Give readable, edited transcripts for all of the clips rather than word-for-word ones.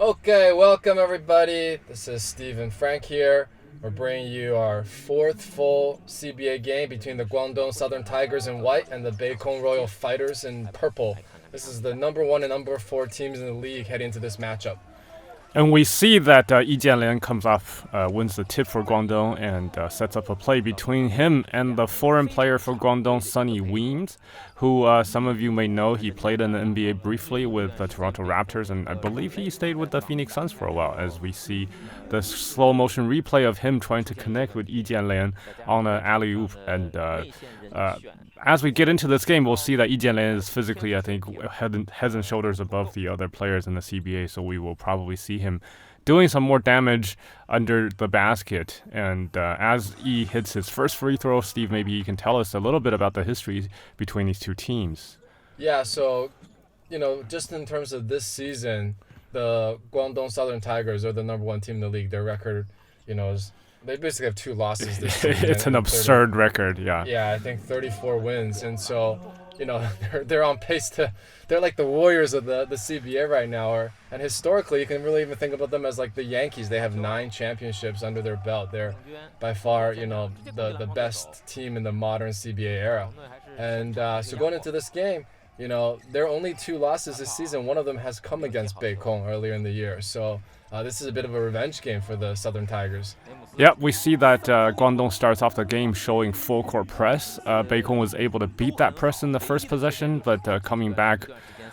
Okay, welcome everybody. This is Steve and Frank here. We're bringing you our fourth full CBA game between the Guangdong Southern Tigers in white and the Beijing Royal Fighters in purple. This is the number 1 and number 4 teams in the league heading into this matchup. And we see that Yi Jianlian comes off, wins the tip for Guangdong, and sets up a play between him and the foreign player for Guangdong, Sonny Weems, who some of you may know. He played in the NBA briefly with the Toronto Raptors, and I believe he stayed with the Phoenix Suns for a while, as we see the slow motion replay of him trying to connect with Yi Jianlian on an alley-oop. And as we get into this game, we'll see that Yi Jianlian is physically, I think, heads and shoulders above the other players in the CBA, so we will probably see him doing some more damage under the basket. And as Yi hits his first free throw, Steve, maybe you can tell us a little bit about the history between these two teams. Yeah, so, just in terms of this season, the Guangdong Southern Tigers are the number 1 team in the league. Their record, is they basically have 2 losses this season. It's an absurd record, yeah. Yeah, I think 34 wins. And so, they're on pace they're like the Warriors of the CBA right now. And historically, you can really even think about them as like the Yankees. They have 9 championships under their belt. They're by far, the best team in the modern CBA era. And so going into this game, there are only 2 losses this season. One of them has come against Beijing earlier in the year. So this is a bit of a revenge game for the Southern Tigers. Yeah, we see that Guangdong starts off the game showing full court press. Beijing was able to beat that press in the first possession, but coming back,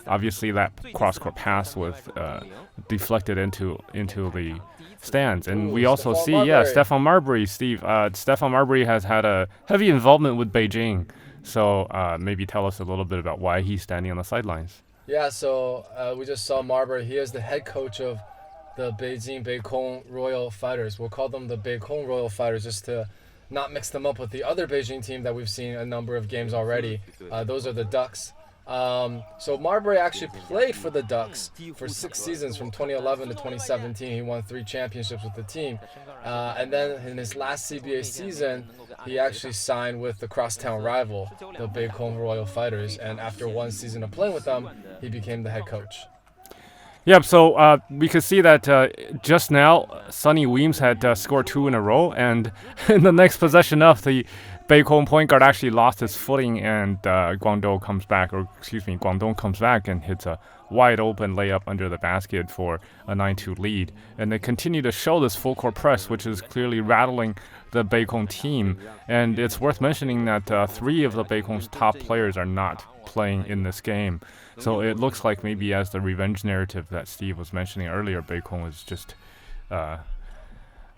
obviously that cross-court pass was deflected into the stands. And we also see, Stephon Marbury, Steve. Stefan Marbury has had a heavy involvement with Beijing. So maybe tell us a little bit about why he's standing on the sidelines. Yeah, so we just saw Marbury. He is the head coach of the Beijing Royal Fighters. We'll call them the Beijing Royal Fighters just to not mix them up with the other Beijing team that we've seen a number of games already. Those are the Ducks. So Marbury actually played for the Ducks for 6 seasons from 2011 to 2017. He won 3 championships with the team. And then in his last CBA season, he actually signed with the crosstown rival, the Beijing Royal Fighters. And after 1 season of playing with them, he became the head coach. Yep, so we could see that just now, Sonny Weems had scored 2 in a row, and in the next possession of the Beijing point guard actually lost his footing, and Guangdong comes back and hits a wide open layup under the basket for a 9-2 lead. And they continue to show this full court press, which is clearly rattling the Beijing team. And it's worth mentioning that 3 of the Beijing's top players are not playing in this game. So it looks like maybe as the revenge narrative that Steve was mentioning earlier, Beijing is just...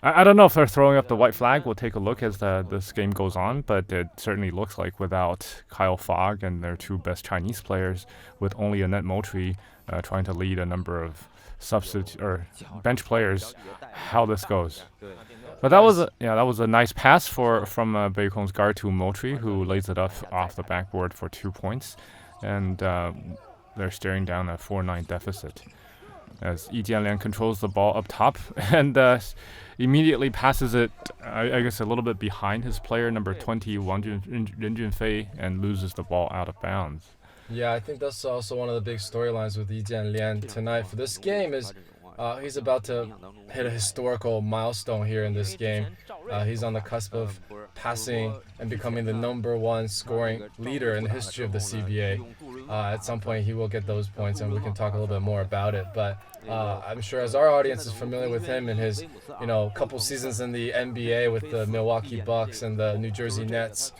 I don't know if they're throwing up the white flag. We'll take a look as this game goes on, but it certainly looks like without Kyle Fogg and their 2 best Chinese players, with only Annette Moultrie trying to lead a number of bench players, how this goes. But that was a nice pass from Beijing's guard to Moultrie, who lays it up off the backboard for 2 points, and they're staring down a 4-9 deficit as Yi Jianlian controls the ball up top and immediately passes it, I guess, a little bit behind his player, number 20, Ren Junfei, and loses the ball out of bounds. Yeah, I think that's also one of the big storylines with Yi Jianlian tonight for this game is he's about to hit a historical milestone here in this game. He's on the cusp of passing and becoming the number 1 scoring leader in the history of the CBA. At some point, he will get those points, and we can talk a little bit more about it. But I'm sure as our audience is familiar with him and his, couple seasons in the NBA with the Milwaukee Bucks and the New Jersey Nets,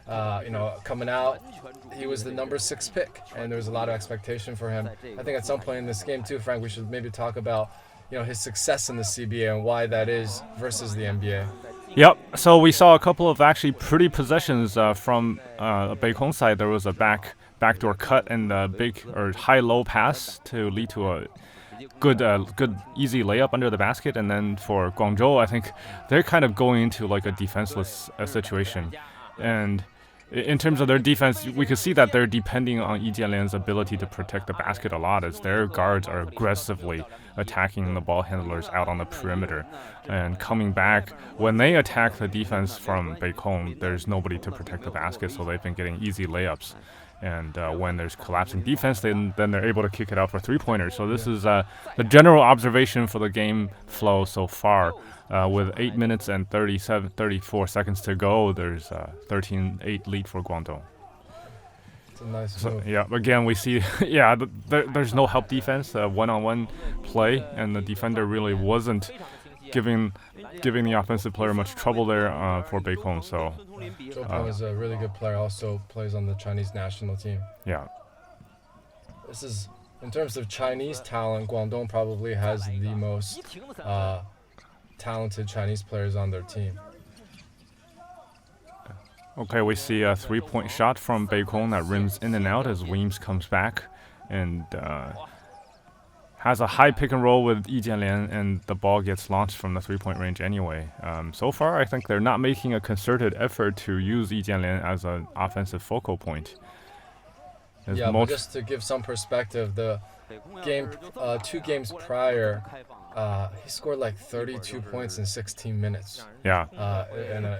coming out, he was the number 6 pick, and there was a lot of expectation for him. I think at some point in this game too, Frank, we should maybe talk about his success in the CBA and why that is versus the NBA. Yep. So we saw a couple of actually pretty possessions from Beijing side. There was a backdoor cut and a big or high-low pass to lead to a good easy layup under the basket. And then for Guangzhou, I think they're kind of going into like a defenseless situation. And in terms of their defense, we could see that they're depending on Yi Jianlian's ability to protect the basket a lot, as their guards are aggressively attacking the ball handlers out on the perimeter. And coming back, when they attack the defense from Beijing, there's nobody to protect the basket, so they've been getting easy layups. And when there's collapsing defense, then they're able to kick it out for three-pointers. So this is the general observation for the game flow so far. With 8 minutes and 34 seconds to go, there's a 13-8 lead for Guangdong. It's a nice So, move. yeah, again, we see, there's no help defense, one-on-one play, and the defender really wasn't giving the offensive player much trouble there for Beijing. So, Zhou Peng is a really good player, also plays on the Chinese national team. yeah. This is, in terms of Chinese talent, Guangdong probably has the most talented Chinese players on their team. Okay, we see a three-point shot from Beijing that rims in and out as Weems comes back and has a high pick and roll with Yi Jianlian, and the ball gets launched from the three-point range anyway. So far, I think they're not making a concerted effort to use Yi Jianlian as an offensive focal point. Yeah, but just to give some perspective, the game, 2 games prior, he scored like 32 points in 16 minutes. Yeah.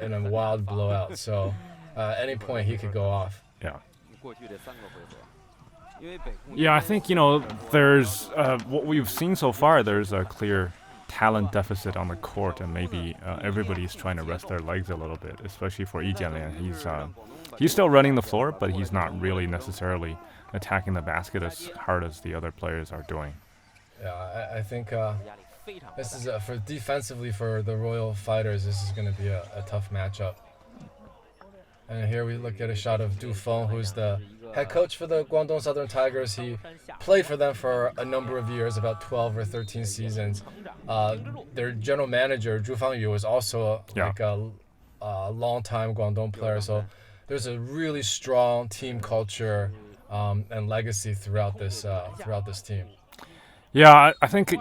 In a wild blowout. So, at any point he could go off. Yeah. Yeah, I think, there's what we've seen so far, there's a clear talent deficit on the court, and maybe everybody's trying to rest their legs a little bit, especially for Yi Jianlian. He's still running the floor, but he's not really necessarily attacking the basket as hard as the other players are doing. Yeah, I think this is for defensively for the Royal Fighters. This is going to be a tough matchup. And here we look at a shot of Du Feng, who's the head coach for the Guangdong Southern Tigers. He played for them for a number of years, about 12 or 13 seasons. Their general manager, Zhu Fangyu, was also like a long-time Guangdong player. So there's a really strong team culture and legacy throughout this team. Yeah, I think,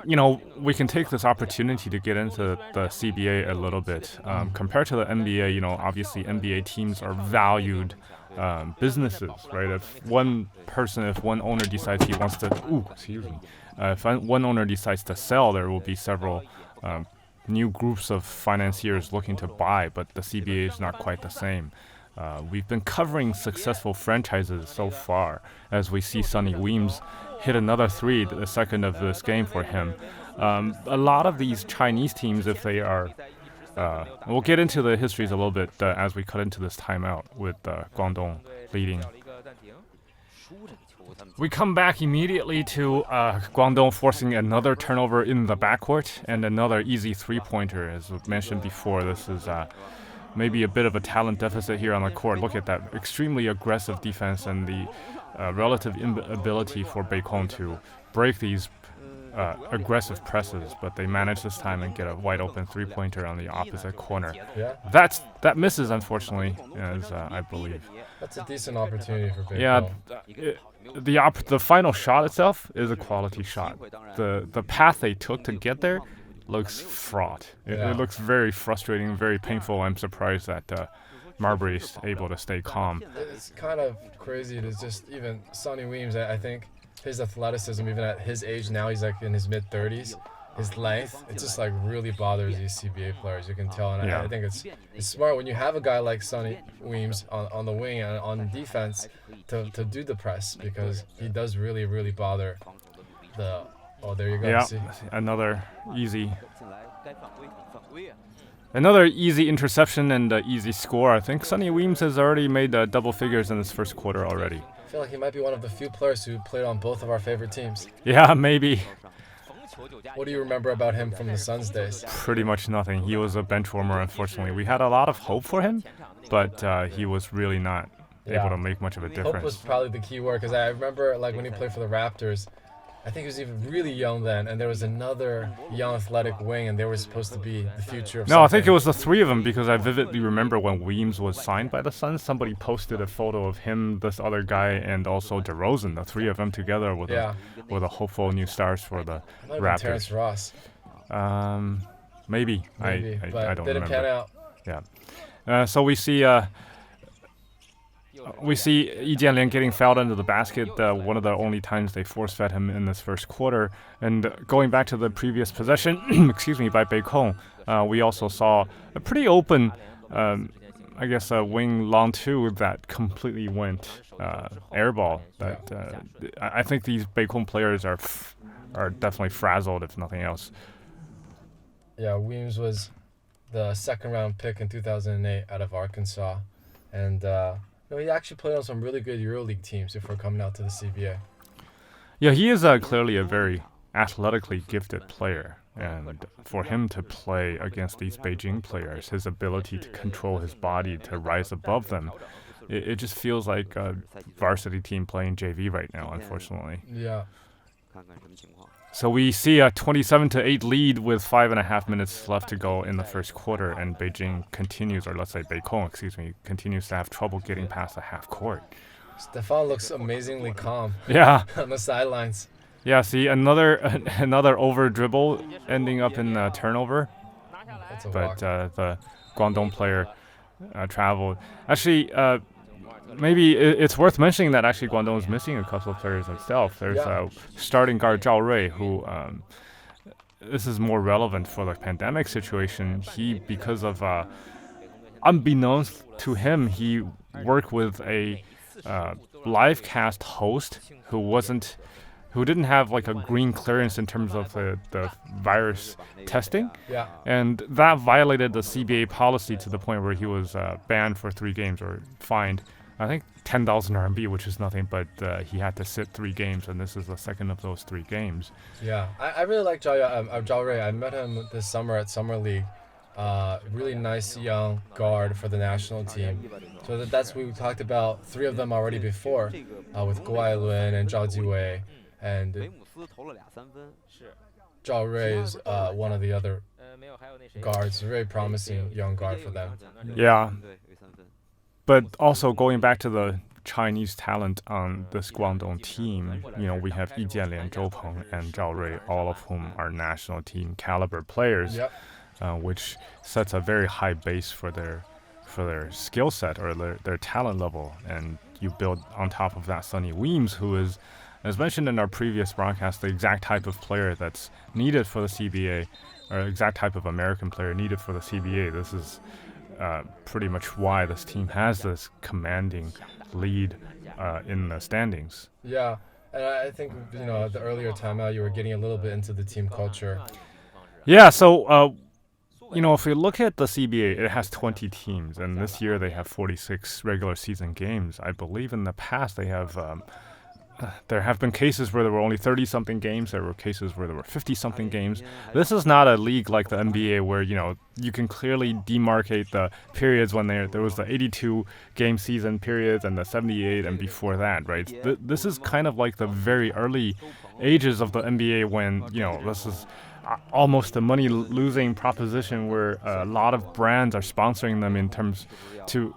we can take this opportunity to get into the CBA a little bit. Compared to the NBA, obviously NBA teams are valued businesses, right? If one owner decides he wants to, if one owner decides to sell, there will be several new groups of financiers looking to buy, but the CBA is not quite the same. We've been covering successful franchises so far, as we see Sonny Weems hit another three, the second of this game for him. A lot of these Chinese teams, if they are, we'll get into the histories a little bit as we cut into this timeout with Guangdong leading. We come back immediately to Guangdong forcing another turnover in the backcourt and another easy three-pointer. As mentioned before, this is maybe a bit of a talent deficit here on the court. Look at that extremely aggressive defense and the relative inability for Beijing to break these aggressive presses, but they manage this time and get a wide open three-pointer on the opposite corner. Yeah. That misses, unfortunately, as I believe. That's a decent opportunity for Beijing. Yeah, the final shot itself is a quality shot. The path they took to get there looks fraught. It looks very frustrating, very painful. I'm surprised that Marbury is able to stay calm. It's kind of crazy to just even Sonny Weems. I think his athleticism, even at his age now, he's like in his mid-30s. His length, it just like really bothers these CBA players. You can tell, and I think it's smart when you have a guy like Sonny Weems on the wing and on defense to do the press, because he does really bother the. Oh, there you go. Yeah, see? Another easy interception and easy score. I think Sonny Weems has already made double figures in his first quarter already. I feel like he might be one of the few players who played on both of our favorite teams. Yeah, maybe. What do you remember about him from the Suns days? Pretty much nothing. He was a bench warmer, unfortunately. We had a lot of hope for him, but he was really not able to make much of a difference. Hope was probably the key word, because I remember like when he played for the Raptors, I think he was even really young then, and there was another young athletic wing, and they were supposed to be the future of something. I think it was the three of them, because I vividly remember when Weems was signed by the Suns, somebody posted a photo of him, this other guy, and also DeRozan, the three of them together with a hopeful new stars for the Raptors. Terrence Ross. Maybe. But I don't didn't remember. pan out. Yeah. So we see Yi Jianlian getting fouled under the basket, one of the only times they force-fed him in this first quarter. And going back to the previous possession, by Beijing, we also saw a pretty open I guess, wing long two that completely went airball. That I think these Beikong players are definitely frazzled, if nothing else. Yeah, Weems was the second-round pick in 2008 out of Arkansas, and he actually played on some really good EuroLeague teams before coming out to the CBA. Yeah, he is clearly a very athletically gifted player, and for him to play against these Beijing players, his ability to control his body to rise above them, it just feels like a varsity team playing JV right now, unfortunately. Yeah. So we see a 27-8 lead with 5.5 minutes left to go in the first quarter, and Beijing continues, or let's say Beikong, continues to have trouble getting past the half court. Stefan looks amazingly calm. Yeah. On the sidelines. Yeah, see, another over dribble ending up in turnover. That's a But walk. the Guangdong player traveled. Actually, maybe it's worth mentioning that actually Guangdong is missing a couple of players itself. There's starting guard Zhao Rui, who this is more relevant for the pandemic situation. He, because of unbeknownst to him, he worked with a live cast host who didn't have like a green clearance in terms of the virus testing. Yeah. And that violated the CBA policy to the point where he was banned for 3 games or fined, I think 10,000 RMB, which is nothing, but he had to sit 3 games, and this is the second of those 3 games. Yeah, I really like Zhao Rui. I met him this summer at Summer League. Really nice young guard for the national team. So that's what we talked about 3 of them already before, with Guo Ailun and Zhao Jiwei. And Zhao Rui is one of the other guards, a very promising young guard for them. Yeah. But also going back to the Chinese talent on this Guangdong team, we have Yi Jianlian, Zhou Peng, and Zhao Rui, all of whom are national team caliber players, which sets a very high base for their skill set or their talent level. And you build on top of that Sonny Weems, who is, as mentioned in our previous broadcast, the exact type of player that's needed for the CBA, or exact type of American player needed for the CBA. This is pretty much why this team has this commanding lead in the standings. Yeah, and I think, at the earlier timeout, you were getting a little bit into the team culture. Yeah, so, if we look at the CBA, it has 20 teams, and this year they have 46 regular season games. I believe in the past they have... there have been cases where there were only 30-something games. There were cases where there were 50-something games. This is not a league like the NBA where, you can clearly demarcate the periods when there was the 82-game season periods and the 78 and before that, right? This is kind of like the very early ages of the NBA when, this is almost a money-losing proposition where a lot of brands are sponsoring them in terms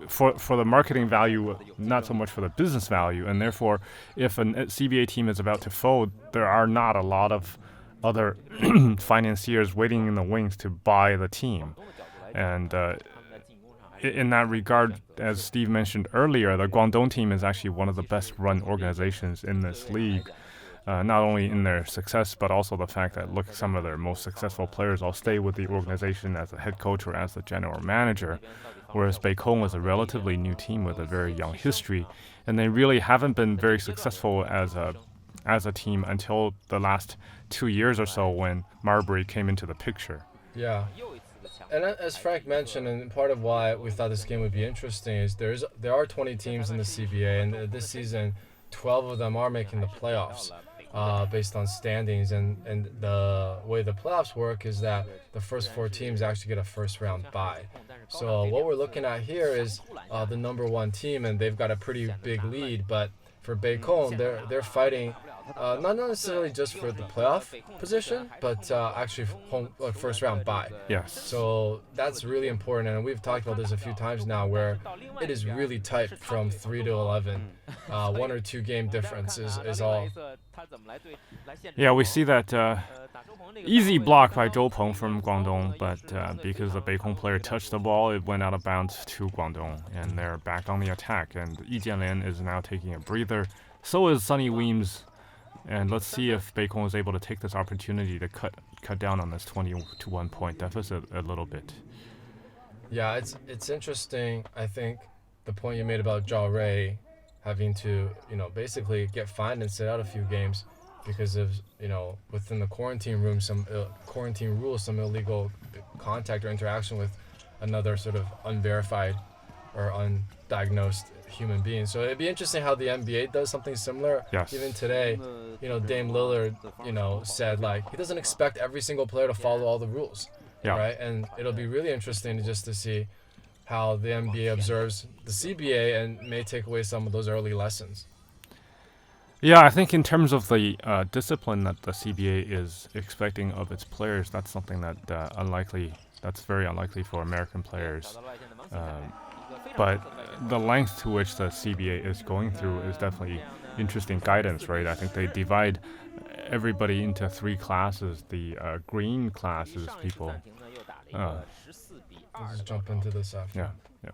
for the marketing value, not so much for the business value. And therefore, if a CBA team is about to fold, there are not a lot of other financiers waiting in the wings to buy the team. And in that regard, as Steve mentioned earlier, the Guangdong team is actually one of the best-run organizations in this league. Not only in their success, but also the fact that, some of their most successful players all stay with the organization as a head coach or as the general manager, whereas Beikong was a relatively new team with a very young history, and they really haven't been very successful as a team until the last 2 years or so when Marbury came into the picture. Yeah. And as Frank mentioned, and part of why we thought this game would be interesting is there are 20 teams in the CBA, and this season, 12 of them are making the playoffs. Based on standings, and the way the playoffs work is that the first 4 teams actually get a first-round bye. So what we're looking at here is the number 1 team, and they've got a pretty big lead. But for Beikong, they're fighting not necessarily just for the playoff position, but actually first-round bye. Yes. So that's really important, and we've talked about this a few times now, where it is really tight from 3 to 11. 1 or 2 game difference is all. Yeah, we see that easy block by Zhou Peng from Guangdong, but because the Beikong player touched the ball, it went out of bounds to Guangdong, and they're back on the attack. And Yi Jianlian is now taking a breather. So is Sonny Weems. And let's see if Beikong is able to take this opportunity to cut down on this 21-point deficit a little bit. Yeah, it's interesting. I think the point you made about Zhao Rui having to, basically get fined and sit out a few games because of, within the quarantine room, some quarantine rules, some illegal contact or interaction with another sort of unverified or undiagnosed human being. So it'd be interesting how the NBA does something similar. Yes. Even today, Dame Lillard, said like he doesn't expect every single player to follow all the rules. Yeah. Right, and it'll be really interesting just to see how the NBA observes the CBA and may take away some of those early lessons. Yeah, I think in terms of the discipline that the CBA is expecting of its players, that's something that that's very unlikely for American players. But the length to which the CBA is going through is definitely interesting guidance, right? I think they divide everybody into 3 classes. The green class is people. Let's just jump into this after. Yeah.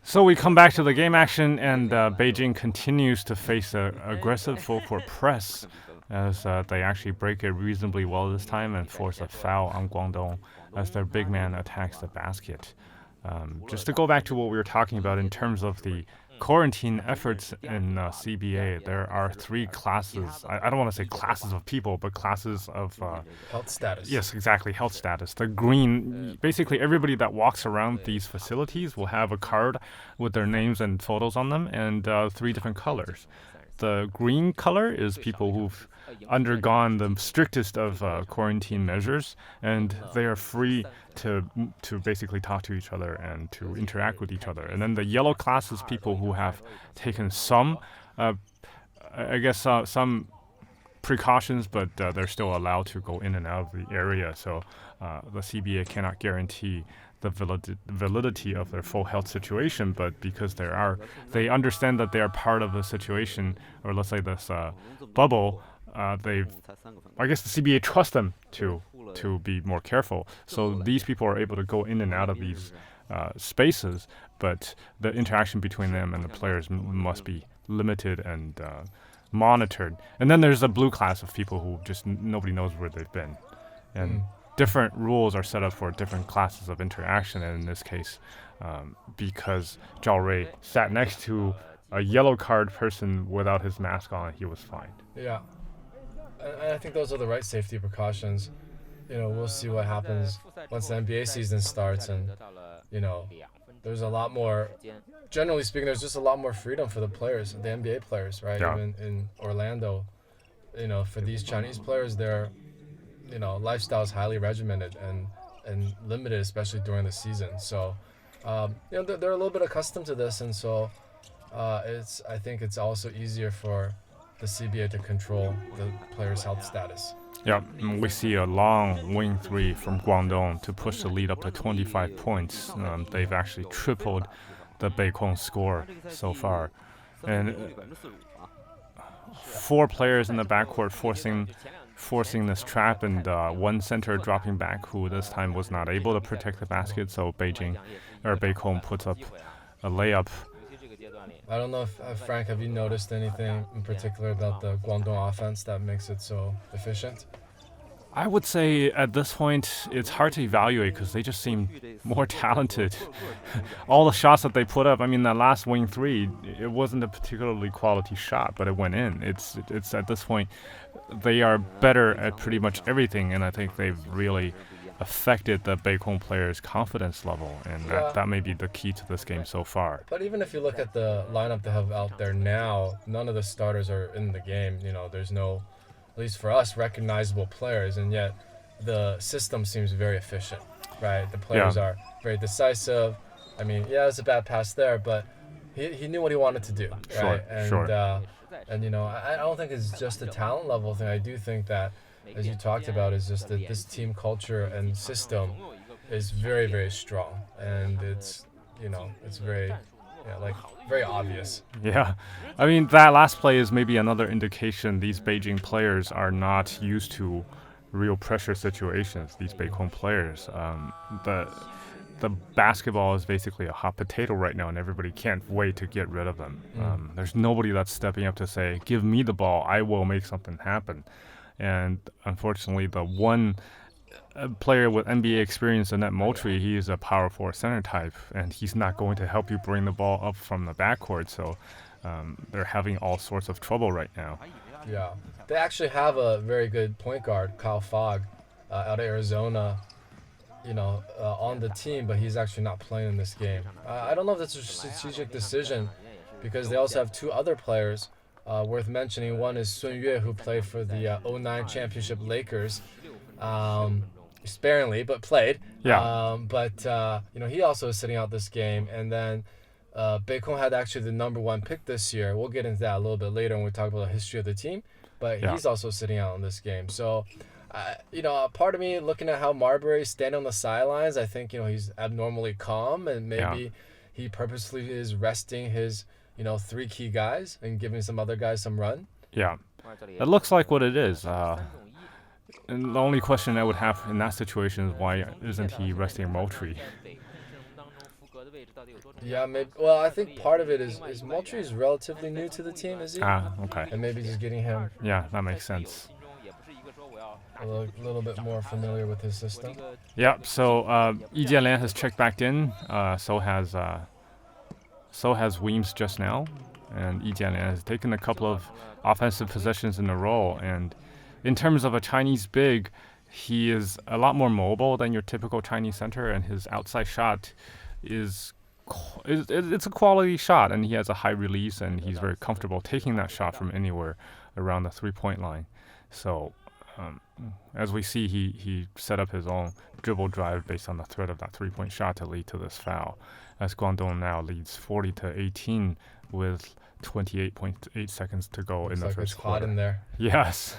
So we come back to the game action, and Beijing continues to face an aggressive full-court press as they actually break it reasonably well this time and force a foul on Guangdong as their big man attacks the basket. Just to go back to what we were talking about in terms of the quarantine efforts in CBA, there are 3 classes. I don't want to say classes of people, but classes of health status. Yes, exactly, health status. The green, basically everybody that walks around these facilities will have a card with their names and photos on them, and 3 different colors. The green color is people who've undergone the strictest of quarantine measures, and they are free to basically talk to each other and to interact with each other. And then the yellow class is people who have taken some, some precautions, but they're still allowed to go in and out of the area. So the CBA cannot guarantee the validity of their full health situation, but because they understand that they are part of the situation, or let's say this bubble, I guess the CBA trusts them to be more careful. So these people are able to go in and out of these spaces, but the interaction between them and the players must be limited and monitored. And then there's a blue class of people who just nobody knows where they've been, and different rules are set up for different classes of interaction. And in this case, because Zhao Rui sat next to a yellow card person without his mask on, he was fined. Yeah, and I think those are the right safety precautions. We'll see what happens once the NBA season starts, and there's a lot more. Generally speaking, there's just a lot more freedom for the players, the NBA players, right? Yeah. Even in Orlando, for these Chinese players, their lifestyle is highly regimented and limited, especially during the season. So, they're a little bit accustomed to this, and so I think it's also easier for the CBA to control the players' health status. Yeah, we see a long wing 3 from Guangdong to push the lead up to 25 points. They've actually tripled the Beikong score so far. And 4 players in the backcourt forcing this trap, and 1 center dropping back, who this time was not able to protect the basket. So Beikong puts up a layup. I don't know if Frank, have you noticed anything in particular about the Guangdong offense that makes it so efficient? I would say at this point it's hard to evaluate because they just seem more talented. All the shots that they put up, I mean, that last wing 3, it wasn't a particularly quality shot, but it went in. It's at this point they are better at pretty much everything, and I think they've really affected the Beikong players' confidence level, and that may be the key to this game so far. But even if you look at the lineup they have out there now, none of the starters are in the game. There's no, at least for us, recognizable players, and yet the system seems very efficient, right? The players are very decisive. I mean, it's a bad pass there, but he knew what he wanted to do, right? And I don't think it's just a talent level thing. I do think that, as you talked about, is just that this team culture and system is very, very strong, and it's very very obvious. Yeah, I mean, that last play is maybe another indication these Beijing players are not used to real pressure situations. These Beikong players, the basketball is basically a hot potato right now, and everybody can't wait to get rid of them. There's nobody that's stepping up to say, "Give me the ball, I will make something happen." And unfortunately, the one a player with NBA experience in that Moultrie, he is a power forward center type, and he's not going to help you bring the ball up from the backcourt. So they're having all sorts of trouble right now. Yeah, they actually have a very good point guard, Kyle Fogg, out of Arizona, on the team, but he's actually not playing in this game. I don't know if that's a strategic decision, because they also have two other players worth mentioning. One is Sun Yue, who played for the 09 championship Lakers, sparingly, but played. Yeah. He also is sitting out this game. And then Beijing had actually the number 1 pick this year. We'll get into that a little bit later when we talk about the history of the team. But he's also sitting out in this game. So, part of me looking at how Marbury standing on the sidelines, I think, he's abnormally calm, and maybe he purposely is resting his, 3 key guys and giving some other guys some run. Yeah. It looks like what it is. And the only question I would have in that situation is why isn't he resting Moultrie? Yeah, maybe. Well, I think part of it is Moultrie is relatively new to the team, is he? Okay. And maybe just getting him Yeah, that makes sense. a little bit more familiar with his system. Yeah, so Yi Jianlian has checked back in. So has Weems just now. And Yi Jianlian has taken a couple of offensive possessions in a row. And in terms of a Chinese big, he is a lot more mobile than your typical Chinese center, and his outside shot it's a quality shot, and he has a high release, and he's very comfortable taking that shot from anywhere around the 3-point line. So as we see, he set up his own dribble drive based on the threat of that 3-point shot to lead to this foul, as Guangdong now leads 40-18 with 28.8 seconds to go in the first quarter. Hot in there. Yes.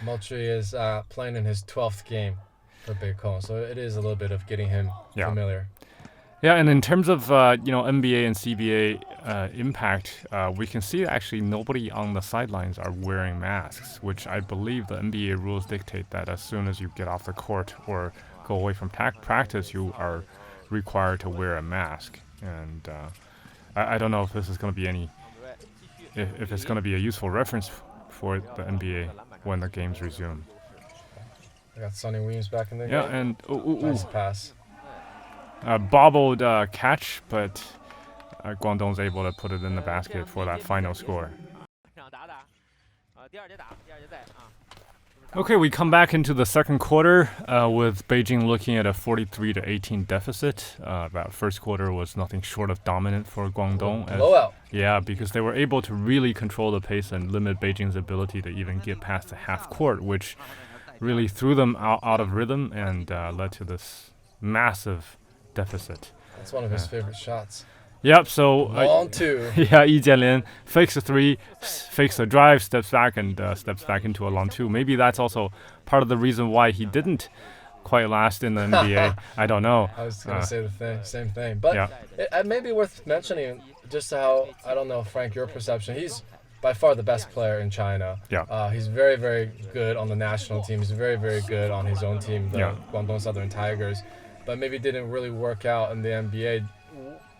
Moultrie is playing in his 12th game for Beijing, so it is a little bit of getting him familiar. Yeah, and in terms of NBA and CBA impact, we can see actually nobody on the sidelines are wearing masks, which I believe the NBA rules dictate that as soon as you get off the court or go away from practice, you are required to wear a mask. And I don't know if this is going to be if it's going to be a useful reference for the NBA when the games resume. I got Sonny Weems back in there. Yeah, and nice pass. Bobbled catch, but Guangdong's able to put it in the basket for that final score. Okay, we come back into the second quarter with Beijing looking at a 43-18 deficit. That first quarter was nothing short of dominant for Guangdong. Blowout. Yeah, because they were able to really control the pace and limit Beijing's ability to even get past the half court, which really threw them out of rhythm and led to this massive deficit. That's one of his favorite shots. Yep, so Long two. Yeah, Yi Jianlian fakes a 3, fakes a drive, steps back, and steps back into a long 2. Maybe that's also part of the reason why he didn't quite last in the NBA. I don't know. I was going to say the same thing. But it may be worth mentioning just how, I don't know, Frank, your perception. He's by far the best player in China. Yeah. He's very, very good on the national team. He's very, very good on his own team, the Guangdong Southern Tigers. But maybe didn't really work out in the NBA.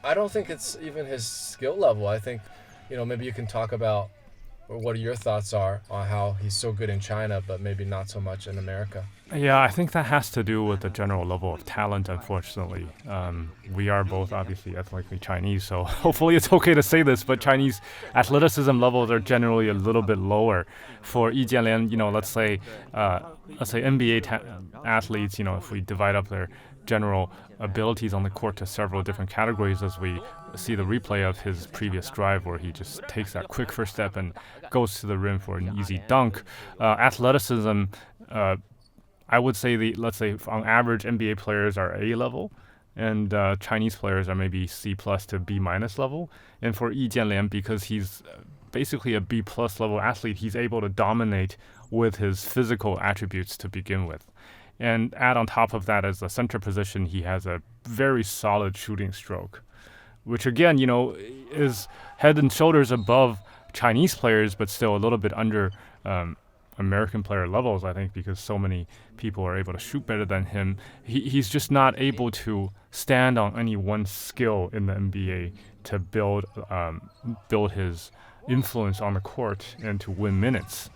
I don't think it's even his skill level. I think, maybe you can talk about what your thoughts are on how he's so good in China, but maybe not so much in America. Yeah, I think that has to do with the general level of talent, unfortunately. We are both obviously ethnically Chinese, so hopefully it's okay to say this, but Chinese athleticism levels are generally a little bit lower. For Yi Jianlian, let's say NBA athletes, if we divide up their general abilities on the court to several different categories, as we see the replay of his previous drive where he just takes that quick first step and goes to the rim for an easy dunk. Athleticism, I would say let's say on average NBA players are A level, and Chinese players are maybe C+ to B- level. And for Yi Jianlian, because he's basically a B+ level athlete, he's able to dominate with his physical attributes to begin with. And add on top of that, as a center position, he has a very solid shooting stroke, which again, is head and shoulders above Chinese players, but still a little bit under American player levels, I think, because so many people are able to shoot better than him. He's just not able to stand on any one skill in the NBA to build his influence on the court and to win minutes.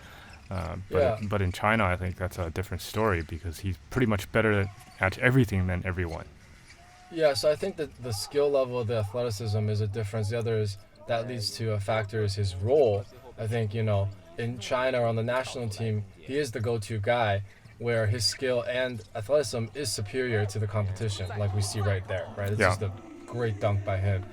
But in China, I think that's a different story because he's pretty much better at everything than everyone. Yeah, so I think that the skill level of the athleticism is a difference. The other is that leads to a factor is his role. I think, in China or on the national team, he is the go-to guy where his skill and athleticism is superior to the competition, like we see right there, right? It's just a great dunk by him.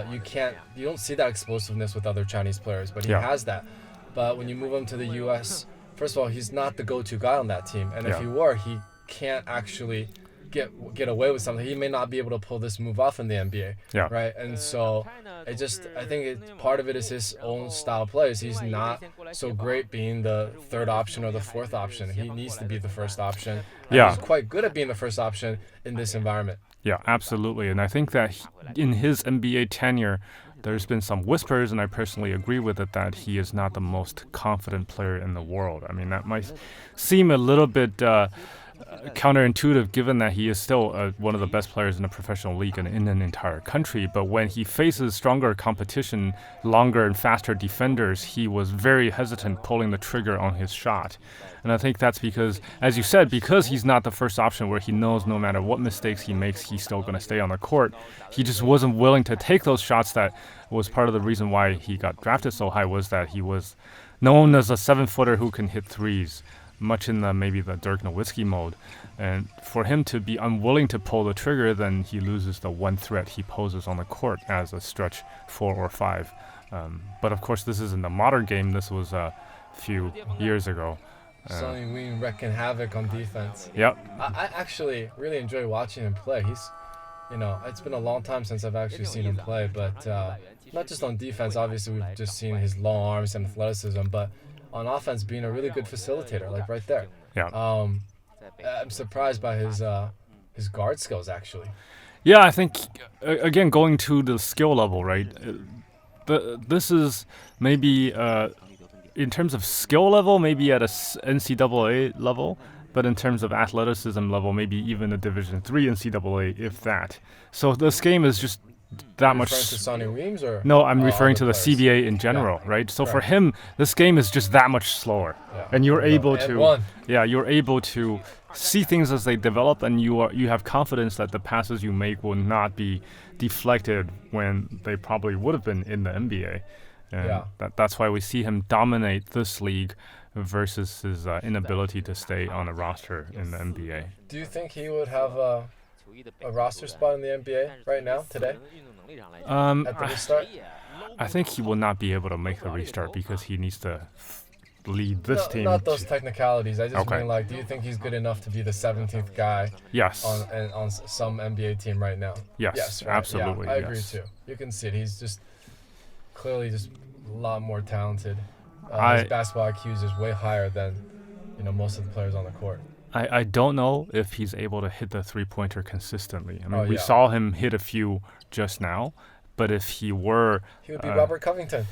You don't see that explosiveness with other Chinese players, but he has that. But when you move him to the U.S., first of all, he's not the go-to guy on that team. And if he were, he can't actually get away with something. He may not be able to pull this move off in the NBA, right? And so I think part of it is his own style of plays. He's not so great being the third option or the fourth option. He needs to be the first option. And he's quite good at being the first option in this environment. Yeah, absolutely. And I think that in his NBA tenure, there's been some whispers, and I personally agree with it, that he is not the most confident player in the world. I mean, that might seem a little bit counterintuitive given that he is still one of the best players in a professional league and in an entire country. But when he faces stronger competition, longer and faster defenders, he was very hesitant pulling the trigger on his shot. And I think that's because, as you said, because he's not the first option where he knows no matter what mistakes he makes, he's still going to stay on the court. He just wasn't willing to take those shots. That was part of the reason why he got drafted so high, was that he was known as a 7-footer who can hit threes, much in maybe the Dirk Nowitzki mode. And for him to be unwilling to pull the trigger, then he loses the one threat he poses on the court as a stretch 4 or 5. But of course, this is in the modern game. This was a few years ago. Sonny Weem wrecking havoc on defense. Yep. I actually really enjoy watching him play. He's, it's been a long time since I've actually seen him play, but not just on defense. Obviously, we've just seen his long arms and athleticism, but on offense, being a really good facilitator, like right there. Yeah. I'm surprised by his guard skills, actually. Yeah, I think again going to the skill level, right? This is maybe in terms of skill level, maybe at a NCAA level, but in terms of athleticism level, maybe even a Division III NCAA, if that. So this game is just that much. Referring to Sonny Weems, or no, I'm referring to the CBA in general, right? So for him, this game is just that much slower, and you're able to see things as they develop, and you have confidence that the passes you make will not be deflected when they probably would have been in the NBA. And that's why we see him dominate this league versus his inability to stay on a roster in the NBA. Do you think he would have a roster spot in the NBA right now, today? At the restart? I think he will not be able to make the restart because he needs to lead this team. Not those technicalities. I just mean, do you think he's good enough to be the 17th guy on some NBA team right now? Yes, right? absolutely. Yeah, I agree too. You can see it. He's just clearly just a lot more talented. His basketball IQ is just way higher than most of the players on the court. I don't know if he's able to hit the three-pointer consistently. I mean, we saw him hit a few just now, but if he were... He would be Robert Covington.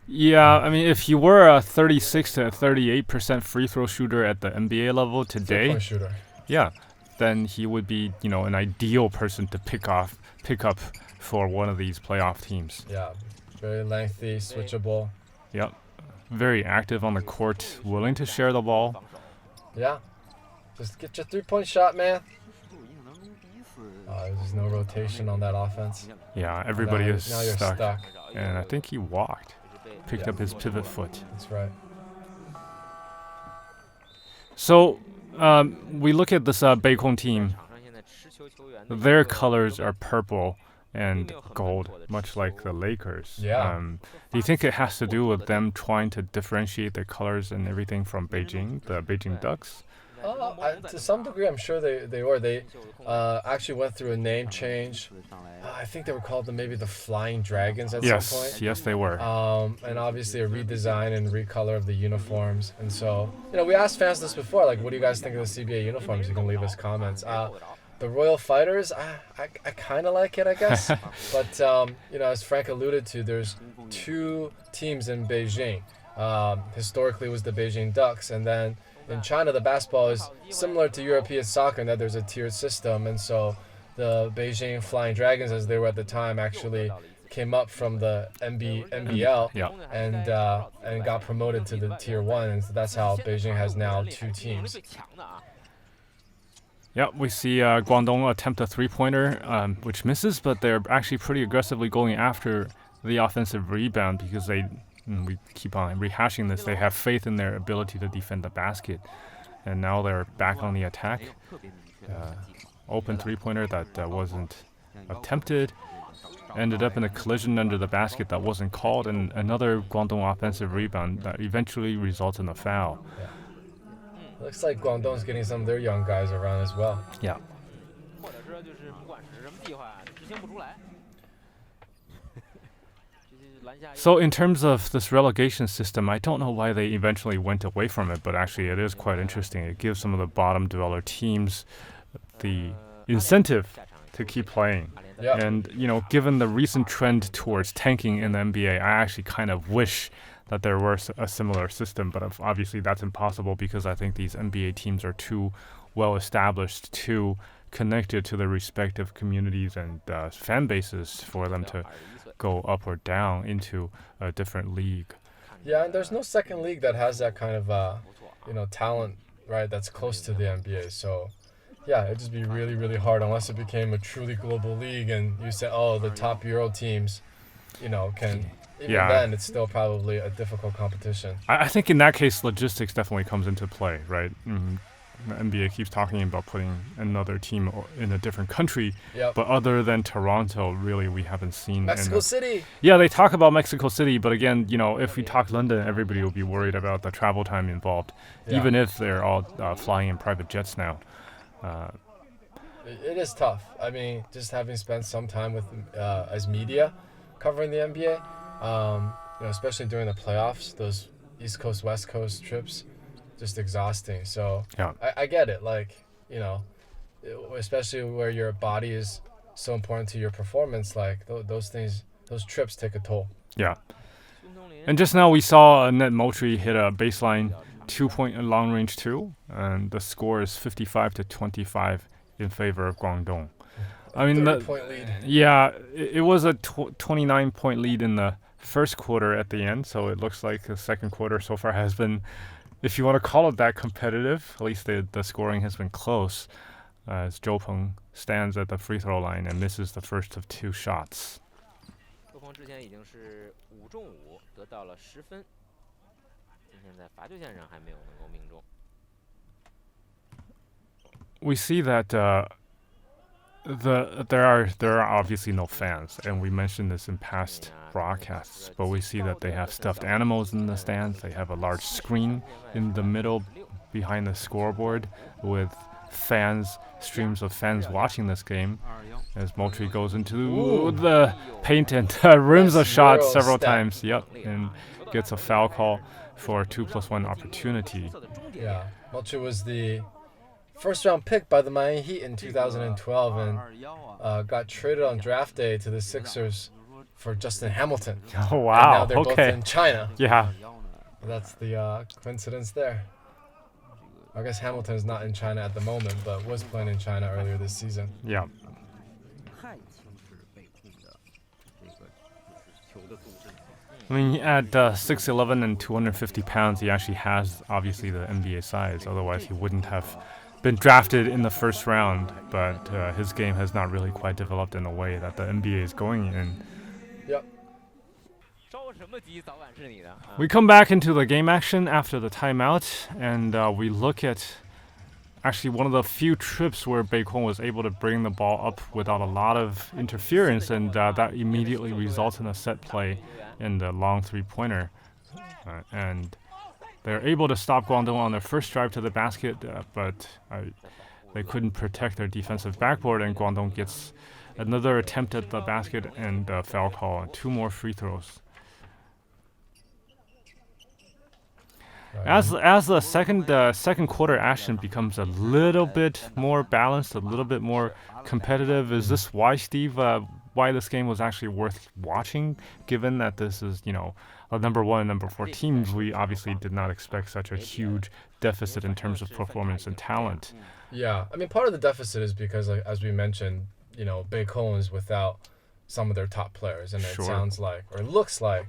Yeah, I mean, if he were a 36 to 38% free throw shooter at the NBA level today... Three-point shooter. Yeah, then he would be, an ideal person to pick up for one of these playoff teams. Yeah, very lengthy, switchable. Yep, very active on the court, willing to share the ball. Yeah. Just get your three-point shot, man. There's no rotation on that offense. Yeah, everybody is now you're stuck. And I think he walked. Picked up his pivot foot. That's right. So, we look at this Beijing team. Their colors are purple and gold, much like the Lakers. Yeah. Do you think it has to do with them trying to differentiate their colors and everything from Beijing, the Beijing Ducks? To some degree, I'm sure they were. They actually went through a name change. I think they were called maybe the Flying Dragons at some point. Yes, they were. And obviously a redesign and recolor of the uniforms. And so, we asked fans this before, what do you guys think of the CBA uniforms? You can leave us comments. The Royal Fighters, I kind of like it, I guess. But, as Frank alluded to, there's 2 teams in Beijing. Historically, it was the Beijing Ducks, and then in China, the basketball is similar to European soccer in that there's a tiered system, and so the Beijing Flying Dragons, as they were at the time, actually came up from the NBL Yeah. and got promoted to the Tier 1, and so that's how Beijing has now 2 teams. Yeah, we see Guangdong attempt a three-pointer, which misses, but they're actually pretty aggressively going after the offensive rebound because we keep on rehashing this. They have faith in their ability to defend the basket, and now they're back on the attack. Open three-pointer that wasn't attempted. Ended up in a collision under the basket that wasn't called, and another Guangdong offensive rebound that eventually results in a foul. Yeah. Looks like Guangdong's getting some of their young guys around as well. Yeah. So in terms of this relegation system, I don't know why they eventually went away from it, but actually it is quite interesting. It gives some of the bottom dweller teams the incentive to keep playing. Yeah. And, given the recent trend towards tanking in the NBA, I actually kind of wish that there were a similar system, but obviously that's impossible because I think these NBA teams are too well established, too connected to their respective communities and fan bases for them to go up or down into a different league. Yeah, and there's no second league that has that kind of talent, right, that's close to the NBA. So yeah, it'd just be really, really hard unless it became a truly global league and you said, the top Euro teams, can. Even then, it's still probably a difficult competition. I think in that case, logistics definitely comes into play, right? The NBA keeps talking about putting another team in a different country, but other than Toronto, really, we haven't seen Mexico City. Yeah, they talk about Mexico City, but again, if we talk London, everybody will be worried about the travel time involved, even if they're all flying in private jets now. It is tough. I mean, just having spent some time with as media covering the NBA. Especially during the playoffs, those East Coast, West Coast trips, just exhausting. So I get it. Like, especially where your body is so important to your performance, like those trips take a toll. Yeah. And just now we saw Net Moultrie hit a baseline 2-point long range 2, and the score is 55-25 in favor of Guangdong. I mean, 30-point lead. Yeah, it was a 29-point lead in the first quarter at the end, so it looks like the second quarter so far has been, if you want to call it that, competitive. At least the scoring has been close, as Zhou Peng stands at the free throw line and misses the first of 2 shots. We see that there are obviously no fans, and we mentioned this in past broadcasts, but we see that they have stuffed animals in the stands. They have a large screen in the middle behind the scoreboard with streams of fans watching this game as Moultrie goes into the paint and rims a shot several times. And gets a foul call for a 2+1 opportunity. Yeah, Moultrie was the first-round pick by the Miami Heat in 2012 and got traded on draft day to the Sixers for Justin Hamilton. Oh, wow. And now they're both in China. Yeah. That's the coincidence there. I guess Hamilton is not in China at the moment, but was playing in China earlier this season. Yeah. I mean, at 6'11" and 250 pounds, he actually has, obviously, the NBA size. Otherwise, he wouldn't have been drafted in the first round. But his game has not really quite developed in a way that the NBA is going in. Yep. We come back into the game action after the timeout, and we look at actually one of the few trips where Beijing was able to bring the ball up without a lot of interference, and that immediately results in a set play in the long three-pointer. And they're able to stop Guangdong on their first drive to the basket, but they couldn't protect their defensive backboard, and Guangdong gets another attempt at the basket and a foul call and 2 more free throws. As the second quarter action becomes a little bit more balanced, a little bit more competitive, is this why, Steve, why this game was actually worth watching? Given that this is, a number 1 and number 4 teams, we obviously did not expect such a huge deficit in terms of performance and talent. Yeah, I mean, part of the deficit is because, like, as we mentioned, Beijing is without some of their top players, and Sure. it sounds like, or it looks like,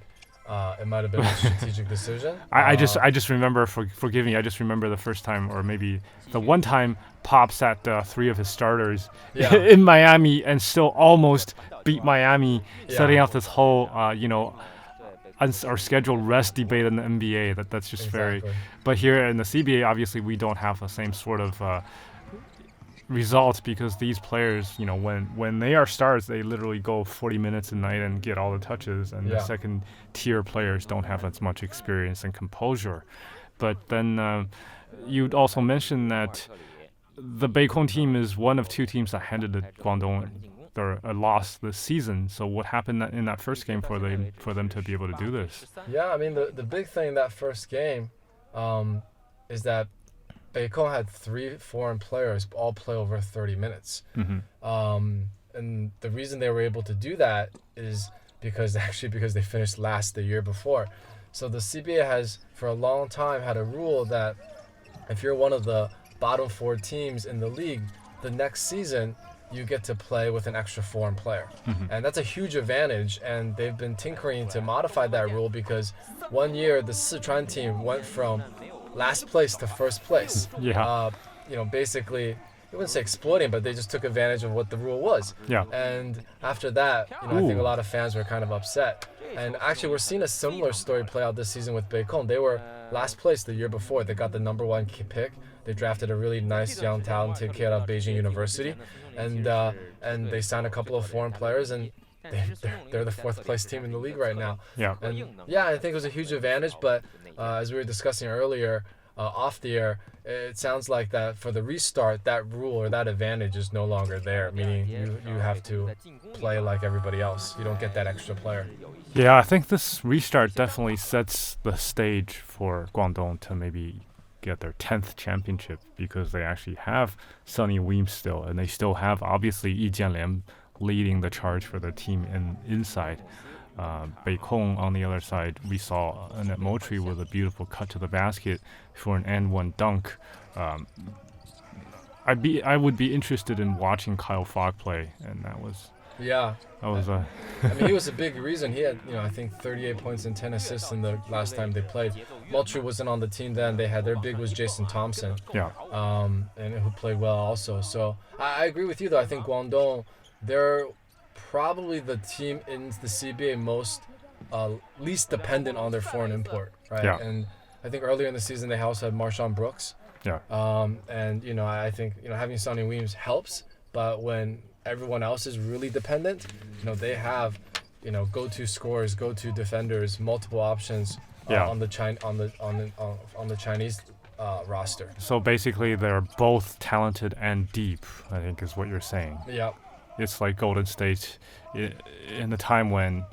it might have been a strategic decision. I just remember, forgive me, I just remember the first time, or maybe the one time Pop sat 3 of his starters Yeah. in Miami and still almost beat Miami, setting Yeah. up this whole, our scheduled rest debate in the NBA. That's just very. Exactly. But here in the CBA, obviously, we don't have the same sort of results because these players, when they are stars, they literally go 40 minutes a night and get all the touches, and the Yeah. second tier players don't have as much experience and composure. But then you'd also mentioned that the Beijing team is one of 2 teams that handed the Guangdong a loss this season. So what happened in that first game for them to be able to do this? Yeah, I mean, the big thing in that first game is that Beijing had 3 foreign players all play over 30 minutes. And the reason they were able to do that is because they finished last the year before. So the CBA has, for a long time, had a rule that if you're one of the bottom 4 teams in the league, the next season you get to play with an extra foreign player. And that's a huge advantage, and they've been tinkering to modify that rule because one year the Sichuan team went from last place to first place. Yeah. Basically, I wouldn't say exploiting, but they just took advantage of what the rule was. Yeah. And after that, I think a lot of fans were kind of upset. And actually, we're seeing a similar story play out this season with Beijing. They were last place the year before. They got the number 1 pick. They drafted a really nice, young, talented kid out of Beijing University, and they signed a couple of foreign players, and they're the 4th place team in the league right now. Yeah. And yeah, I think it was a huge advantage. But as we were discussing earlier, off the air, it sounds like that for the restart, that rule or that advantage is no longer there. Meaning you have to play like everybody else. You don't get that extra player. Yeah, I think this restart definitely sets the stage for Guangdong to maybe get their 10th championship because they actually have Sonny Weems still, and they still have obviously Yi Jianlian leading the charge for their team inside. Beijing on the other side, we saw Annette Moultrie with a beautiful cut to the basket for an N1 dunk. I would be interested in watching Kyle Fogg play, and that was I mean, he was a big reason. He had, I think 38 points and 10 assists in the last time they played. Moultrie wasn't on the team then. Their big was Jason Thompson. Yeah. And who played well also. So I agree with you though. I think Guangdong, they're probably the team in the CBA least dependent on their foreign import, right? Yeah. And I think earlier in the season they also had Marshawn Brooks. Yeah. And I think having Sonny Weems helps, but when everyone else is really dependent, they have go-to scorers, go-to defenders, multiple options on the Chinese roster. So basically, they're both talented and deep, I think is what you're saying. Yeah. It's like Golden State in the time when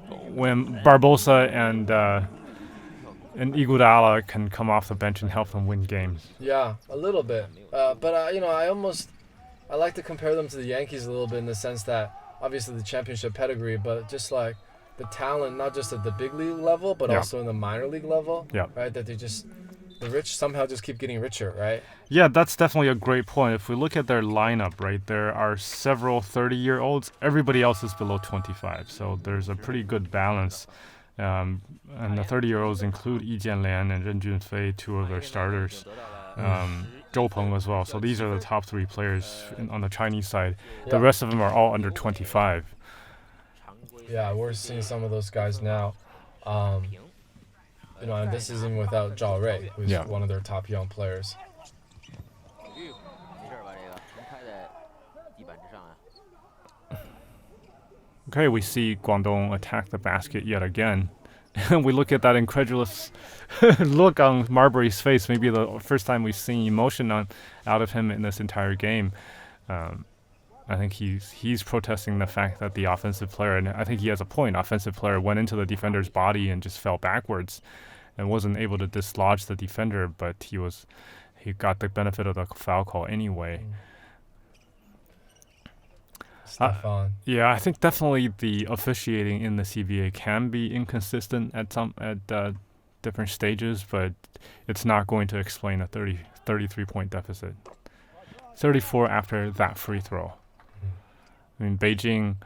Barbosa and Iguodala can come off the bench and help them win games. Yeah, a little bit. But I like to compare them to the Yankees a little bit in the sense that obviously the championship pedigree, but just like the talent, not just at the big league level, but also in the minor league level. Yeah. Right. That the rich somehow just keep getting richer, right? Yeah, that's definitely a great point. If we look at their lineup, right, there are several 30-year-olds. Everybody else is below 25, so there's a pretty good balance. And the 30-year-olds include Yi Jianlian and Ren Junfei, 2 of their starters. Zhou Peng as well. So these are the top 3 players on the Chinese side. Yeah. The rest of them are all under 25. Yeah, we're seeing some of those guys now. And this is even without Zhao Rui, who's one of their top young players. Okay, we see Guangdong attack the basket yet again. We look at that incredulous look on Marbury's face. Maybe the first time we've seen emotion out of him in this entire game. I think he's protesting the fact that the offensive player, and I think he has a point, offensive player went into the defender's body and just fell backwards and wasn't able to dislodge the defender, but he got the benefit of the foul call anyway. Stefan. Yeah, I think definitely the officiating in the CBA can be inconsistent at different stages, but it's not going to explain a 33-point deficit. 34 after that free throw. I mean, Beijing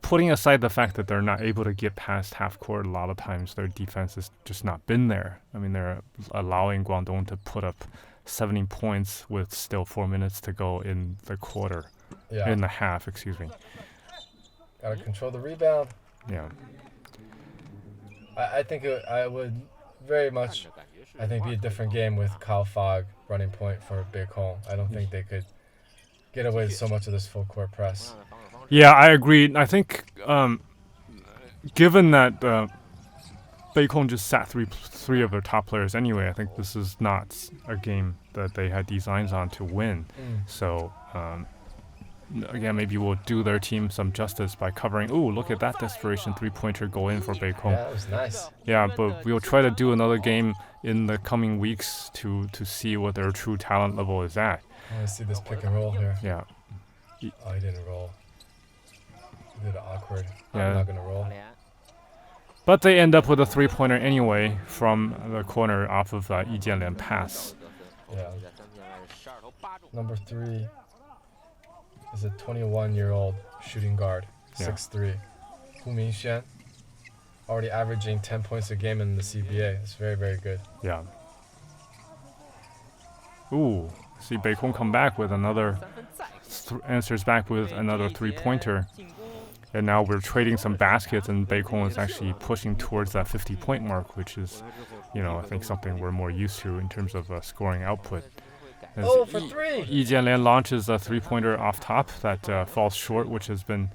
putting aside the fact that they're not able to get past half court, a lot of times their defense has just not been there. I mean, they're allowing Guangdong to put up 17 points with still 4 minutes to go in the quarter. Yeah. In the half, excuse me. Gotta control the rebound. Yeah. I think I would very much, I think, be a different game with Kyle Fogg running point for Beijing. I don't think they could get away with so much of this full court press. Yeah, I agree. I think given that Beijing just sat three of their top players anyway, I think this is not a game that they had designs on to win. So again, maybe we'll do their team some justice by covering. Ooh, look at that desperation three-pointer go in for Beijing. Yeah, that was nice. Yeah, but we'll try to do another game in the coming weeks to see what their true talent level is at. I want to see this pick and roll here. Yeah. Oh, he didn't roll. He did it awkward. Yeah. I'm not going to roll. But they end up with a three-pointer anyway from the corner off of Yi Jianlian pass. Yeah. Number 3 is a 21-year-old shooting guard, 6'3", Hu Mingxian, already averaging 10 points a game in the CBA. It's very, very good. Yeah. Ooh, see Beijing come back with another, answers back with another three-pointer. And now we're trading some baskets, and Beijing is actually pushing towards that 50-point mark, which is, I think something we're more used to in terms of scoring output. As for 3! Yi Jianlian launches a three-pointer off top that falls short, which has been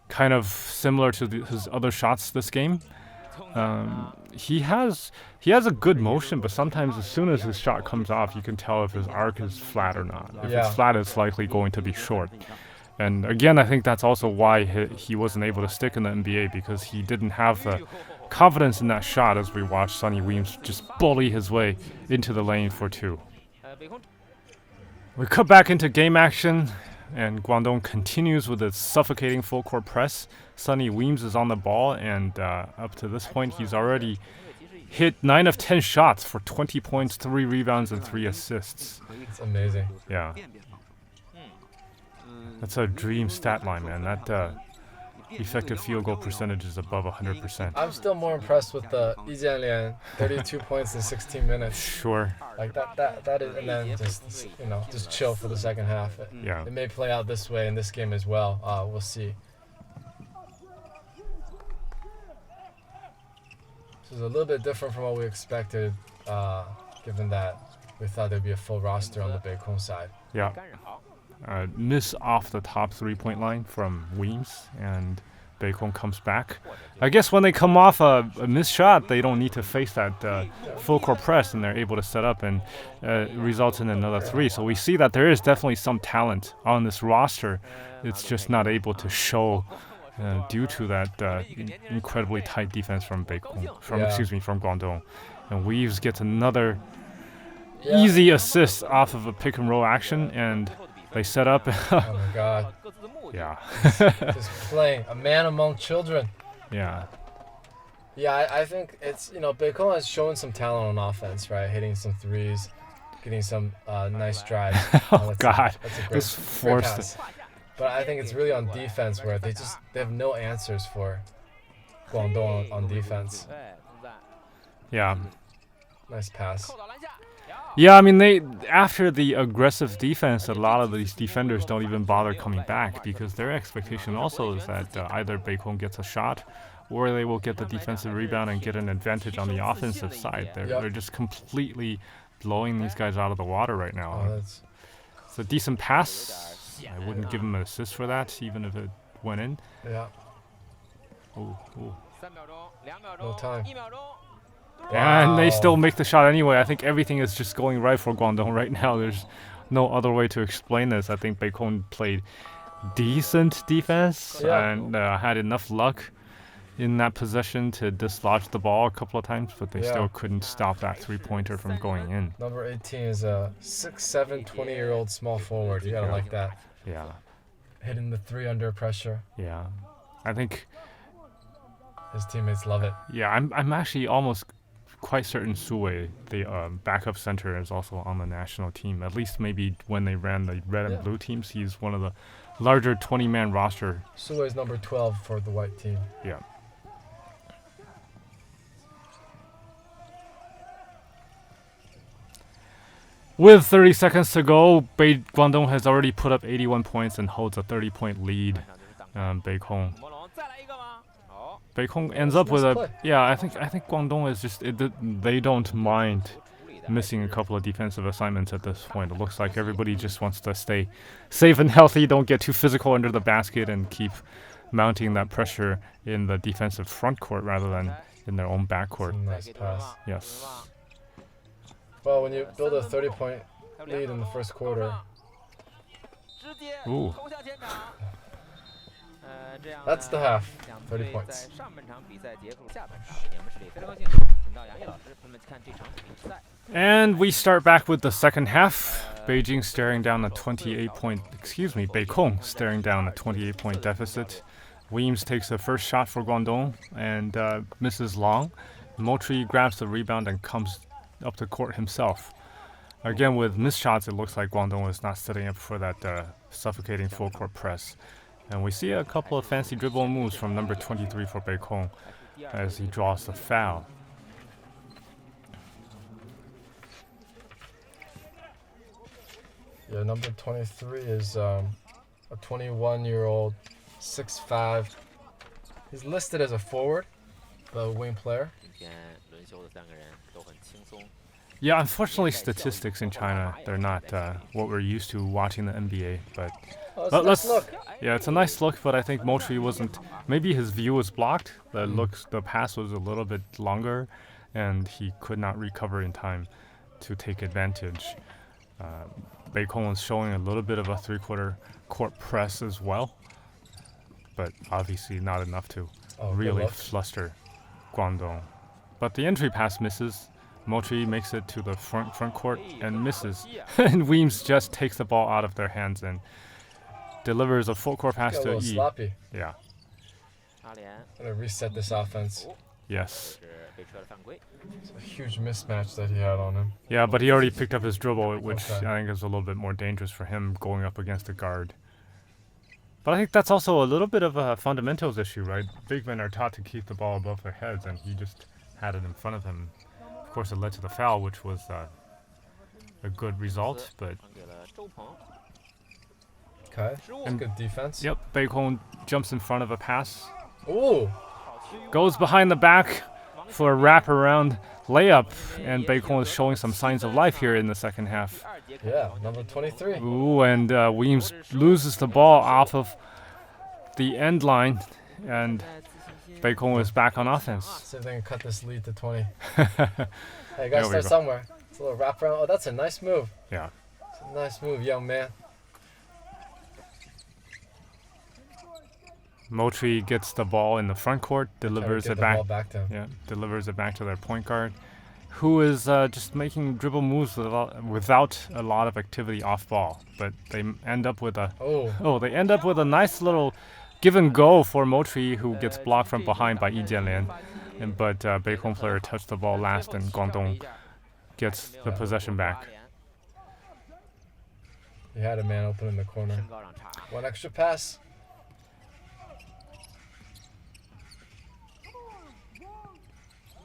kind of similar to his other shots this game. He has a good motion, but sometimes as soon as his shot comes off, you can tell if his arc is flat or not. If it's flat, it's likely going to be short. And again, I think that's also why he wasn't able to stick in the NBA, because he didn't have the confidence in that shot as we watched Sonny Weems just bully his way into the lane for 2. We cut back into game action, and Guangdong continues with its suffocating full-court press. Sonny Weems is on the ball, and up to this point, he's already hit 9 of 10 shots for 20 points, 3 rebounds, and 3 assists. It's amazing. Yeah. That's a dream stat line, man. That effective field goal percentage is above 100%. I'm still more impressed with the Yi Jianlian, 32 points in 16 minutes. Sure. Like that is, and then just chill for the second half. It may play out this way in this game as well. We'll see. This is a little bit different from what we expected, given that we thought there'd be a full roster on the Beijing side. Yeah. Miss off the top 3-point line from Weems, and Beijing comes back. I guess when they come off a missed shot, they don't need to face that full court press, and they're able to set up, and it results in another 3. So we see that there is definitely some talent on this roster. It's just not able to show due to that incredibly tight defense from from Guangdong. And Weaves gets another easy assist off of a pick and roll action, and they set up. Oh my God. Yeah. Just playing a man among children. Yeah. Yeah, I think it's, Beijing has shown some talent on offense, right? Hitting some threes, getting some nice drives. Oh God. That's a great pass. But I think it's really on defense where they have no answers for Guangdong on defense. Yeah. Nice pass. Yeah, I mean, after the aggressive defense, a lot of these defenders don't even bother coming back, because their expectation also is that either Beijing gets a shot or they will get the defensive rebound and get an advantage on the offensive side. They're just completely blowing these guys out of the water right now. It's a decent pass. I wouldn't give him an assist for that, even if it went in. Yeah. Ooh. No time. And they still make the shot anyway. I think everything is just going right for Guangdong right now. There's no other way to explain this. I think Beijing played decent defense and had enough luck in that possession to dislodge the ball a couple of times, but they still couldn't stop that three-pointer from going in. Number 18 is a 6'7", 20-year-old small forward. You gotta like that. Yeah. Hitting the 3 under pressure. Yeah. I think his teammates love it. Yeah, I'm actually almost quite certain Suwei, the backup center, is also on the national team. At least maybe when they ran the red and blue teams, he's one of the larger 20-man roster. Sue is number 12 for the white team. Yeah. With 30 seconds to go, Guangdong has already put up 81 points and holds a 30-point lead. Beikong ends up with a I think Guangdong is just they don't mind missing a couple of defensive assignments at this point. It looks like everybody just wants to stay safe and healthy, don't get too physical under the basket, and keep mounting that pressure in the defensive front court rather than in their own backcourt. Nice pass. Yes. Well, when you build a 30-point lead in the first quarter, Ooh. That's the half. 30 points. And we start back with the second half. Beijing staring down a 28-point, Beikong staring down a 28-point deficit. Weems takes the first shot for Guangdong and misses long. Moultrie grabs the rebound and comes up the court himself. Again, with missed shots, it looks like Guangdong is not setting up for that suffocating full court press. And we see a couple of fancy dribble moves from number 23 for Beikong as he draws the foul. Yeah, number 23 is a 21-year-old, 6'5". He's listed as a forward, the wing player. Yeah, unfortunately, statistics in China, they're not what we're used to watching the NBA. But let's look. Yeah, it's a nice look, but I think Moultrie wasn't. Maybe his view was blocked. The pass was a little bit longer, and he could not recover in time to take advantage. Beikong was showing a little bit of a three-quarter court press as well, but obviously not enough to really fluster Guangdong. But the entry pass misses. Moultrie makes it to the front court and misses. And Weems just takes the ball out of their hands and delivers a full court pass to Yi. Sloppy. Yeah. Gonna reset this offense. Yes. It's a huge mismatch that he had on him. Yeah, but he already picked up his dribble, which I think is a little bit more dangerous for him going up against a guard. But I think that's also a little bit of a fundamentals issue, right? Big men are taught to keep the ball above their heads, and he just had it in front of him. Of course, it led to the foul, which was a good result, but... Okay, and good defense. Yep, Beikong jumps in front of a pass. Ooh! Goes behind the back for a wraparound layup, and Beikong is showing some signs of life here in the second half. Yeah, number 23. Ooh, and Weems loses the ball off of the end line, and Beikong is back on offense. See if they can cut this lead to 20. Hey, you gotta start somewhere. It's a little wraparound. Oh, that's a nice move. Yeah. It's a nice move, young man. Moultrie gets the ball in the front court, delivers it back to him. Yeah, delivers it back to their point guard, who is just making dribble moves without a lot of activity off ball. But they end up with a nice little give and go for Moultrie, who gets blocked from behind by Yi Jianlian. But Beikong player touched the ball last, and Guangdong gets the possession back. He had a man open in the corner. One extra pass.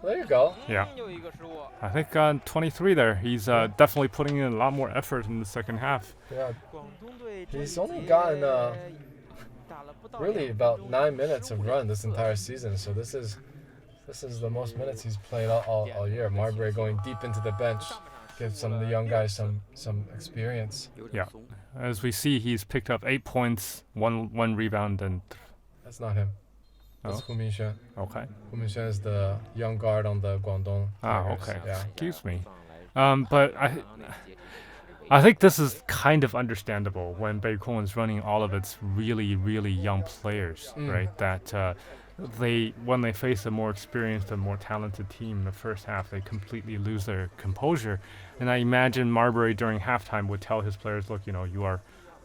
There you go. Yeah. I think 23 there. He's definitely putting in a lot more effort in the second half. Yeah. He's only gotten really about 9 minutes of run this entire season. So this is the most minutes he's played all year. Marbury going deep into the bench, give some of the young guys some experience. Yeah. As we see, he's picked up 8 points, one rebound, and... That's not him. That's Hu Minxuan. Okay. Hu Minxuan is the young guard on the Guangdong. Okay. Yeah. Excuse me. But I think this is kind of understandable when Beikong is running all of its really, really young players, right? That when they face a more experienced and more talented team in the first half, they completely lose their composure. And I imagine Marbury during halftime would tell his players, look, you are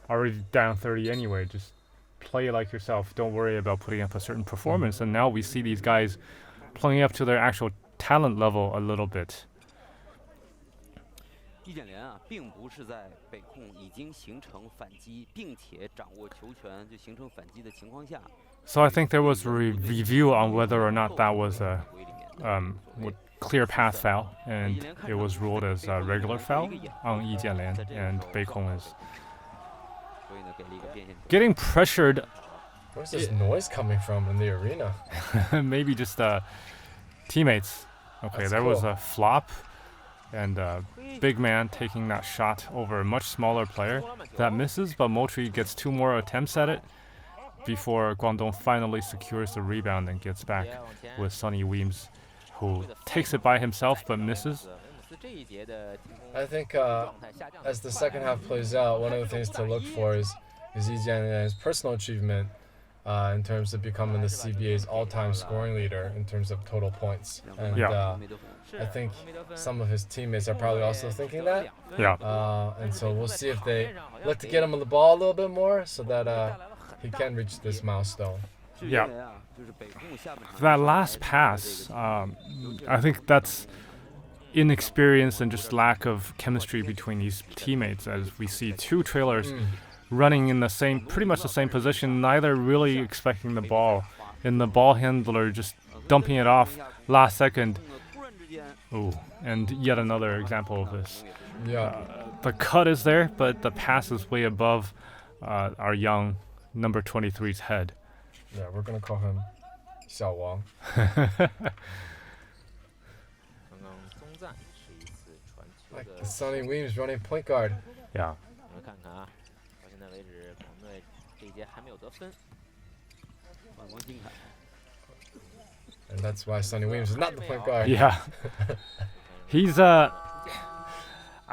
already down 30 anyway, just play like yourself. Don't worry about putting up a certain performance. And now we see these guys playing up to their actual talent level a little bit. 易建联啊，并不是在北控已经形成反击，并且掌握球权就形成反击的情况下。So I think there was a review on whether or not that was a clear path foul, and it was ruled as a regular foul on Yi Jianlian, and Beikong is getting pressured. Where's this noise coming from in the arena? Maybe just teammates. Okay, That's there was cool. a flop, and big man taking that shot over a much smaller player. That misses, but Moultrie gets 2 more attempts at it before Guangdong finally secures the rebound and gets back with Sonny Weems, who takes it by himself but misses. I think as the second half plays out, one of the things to look for is Yi Jianlian's personal achievement in terms of becoming the CBA's all-time scoring leader in terms of total points. And I think some of his teammates are probably also thinking that. Yeah. And so we'll see if they look to get him on the ball a little bit more so that he can reach this milestone. Yeah. That last pass, I think that's inexperience and just lack of chemistry between these teammates, as we see 2 trailers running in pretty much the same position, neither really expecting the ball, and the ball handler just dumping it off last second. Ooh, and yet another example of this. Yeah. The cut is there, but the pass is way above our young number 23's head. Yeah, we're gonna call him Xiao Wang. Like Sonny Weems running point guard. Yeah. And that's why Sonny Weems is not the point guard. Yeah. He's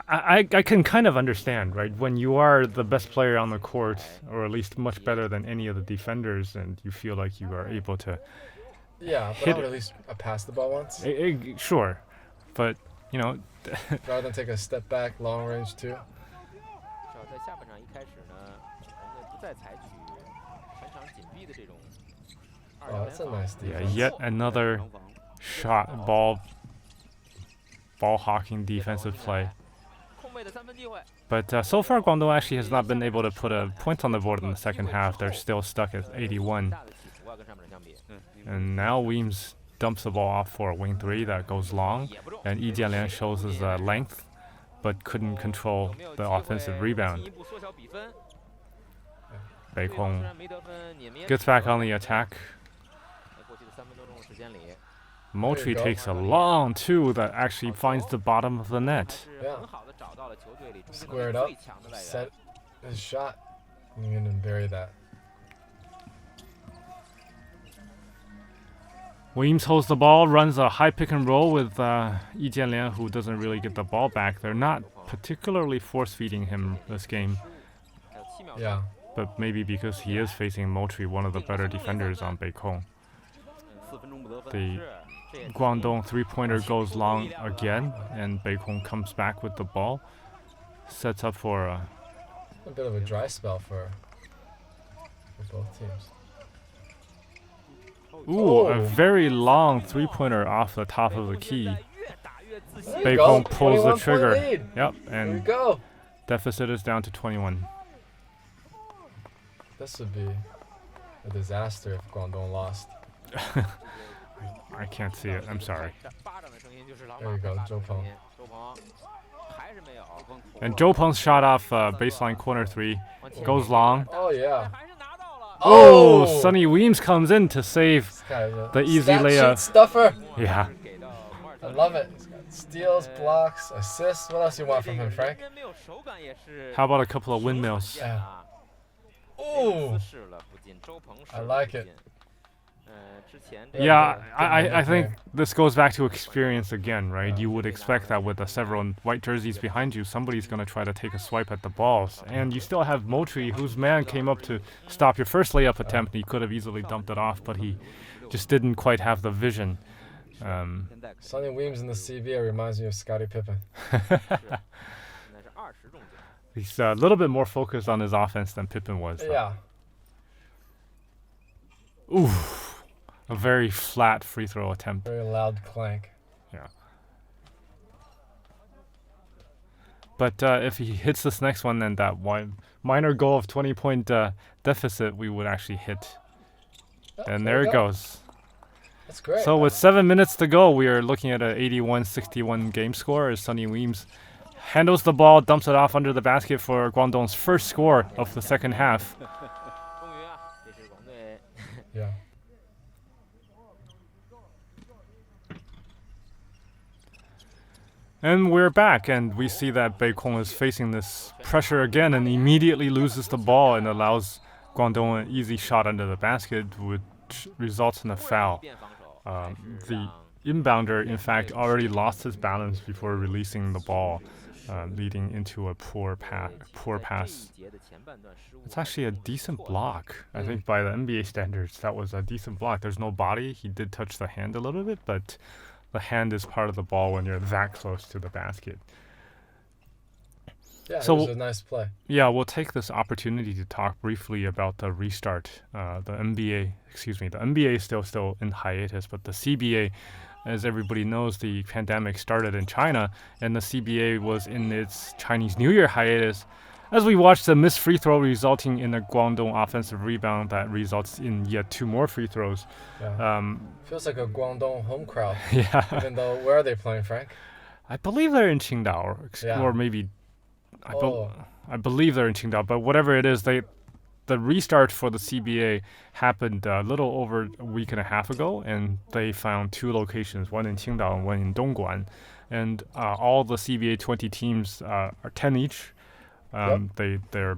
I can kind of understand, right? When you are the best player on the court, or at least much better than any of the defenders, and you feel like you are able to Yeah, but I would at least pass the ball once. Sure. But, you know, rather than take a step back, long range too. Oh, that's a nice defense. yet another shot, ball hawking defensive play. But so far, Guangdong actually has not been able to put a point on the board in the second half. They're still stuck at 81. And now Weems dumps the ball off for a wing 3 that goes long, and Yi Jianlian shows his length, but couldn't control the offensive rebound. Beikong gets back on the attack. Moultrie takes a long 2 that actually finds the bottom of the net. Yeah. Squared up, set his shot, and you can bury that. Weems holds the ball, runs a high pick and roll with Yi Jianlian, who doesn't really get the ball back. They're not particularly force-feeding him this game. Yeah. But maybe because he is facing Moultrie, one of the better defenders on Beikong. The Guangdong 3-pointer goes long again, and Beikong comes back with the ball. Sets up for a bit of a dry spell for both teams. Ooh, a very long 3-pointer off the top of the key. Beikong pulls the trigger. Yep, and there we go. Deficit is down to 21. This would be a disaster if Guangdong lost. I can't see it. I'm sorry. There you go, Zhou Peng. And Zhou Peng's shot off baseline corner 3 goes long. Oh yeah. Oh, Sonny Weems comes in to save the easy layup. Stuffer. Yeah. I love it. He's got steals, blocks, assists. What else you want from him, Frank? How about a couple of windmills? Yeah. Ooh. I like it. Yeah, I think this goes back to experience again, right? You would expect that with the several white jerseys behind you, somebody's going to try to take a swipe at the balls. And you still have Moultrie, whose man came up to stop your first layup attempt, and he could have easily dumped it off, but he just didn't quite have the vision. Sonny Weems in the CBA reminds me of Scottie Pippen. He's a little bit more focused on his offense than Pippen was. Yeah. Ooh. A very flat free throw attempt. Very loud clank. Yeah. But if he hits this next one, then that one minor goal of 20-point deficit we would actually hit. Oh, And there it goes. That's great. So with 7 minutes to go, we are looking at an 81-61 game score as Sonny Weems handles the ball, dumps it off under the basket for Guangdong's first score of the second half. Yeah. And we're back, and we see that Beikong is facing this pressure again and immediately loses the ball and allows Guangdong an easy shot under the basket, which results in a foul. The inbounder, in fact, already lost his balance before releasing the ball, leading into a poor pass. It's actually a decent block. I think by the NBA standards, that was a decent block. There's no body. He did touch the hand a little bit, but the hand is part of the ball when you're that close to the basket. Yeah, So it was a nice play. Yeah, we'll take this opportunity to talk briefly about the restart. The NBA is still in hiatus, but the CBA, as everybody knows, the pandemic started in China, and the CBA was in its Chinese New Year hiatus. As we watched a missed free throw resulting in a Guangdong offensive rebound that results in yet 2 more free throws. Yeah. Feels like a Guangdong home crowd. Yeah. Even though, where are they playing, Frank? I believe they're in Qingdao, or maybe I believe they're in Qingdao, but whatever it is, the restart for the CBA happened a little over a week and a half ago, and they found 2 locations, one in Qingdao and one in Dongguan. And all the CBA 20 teams are 10 each. They're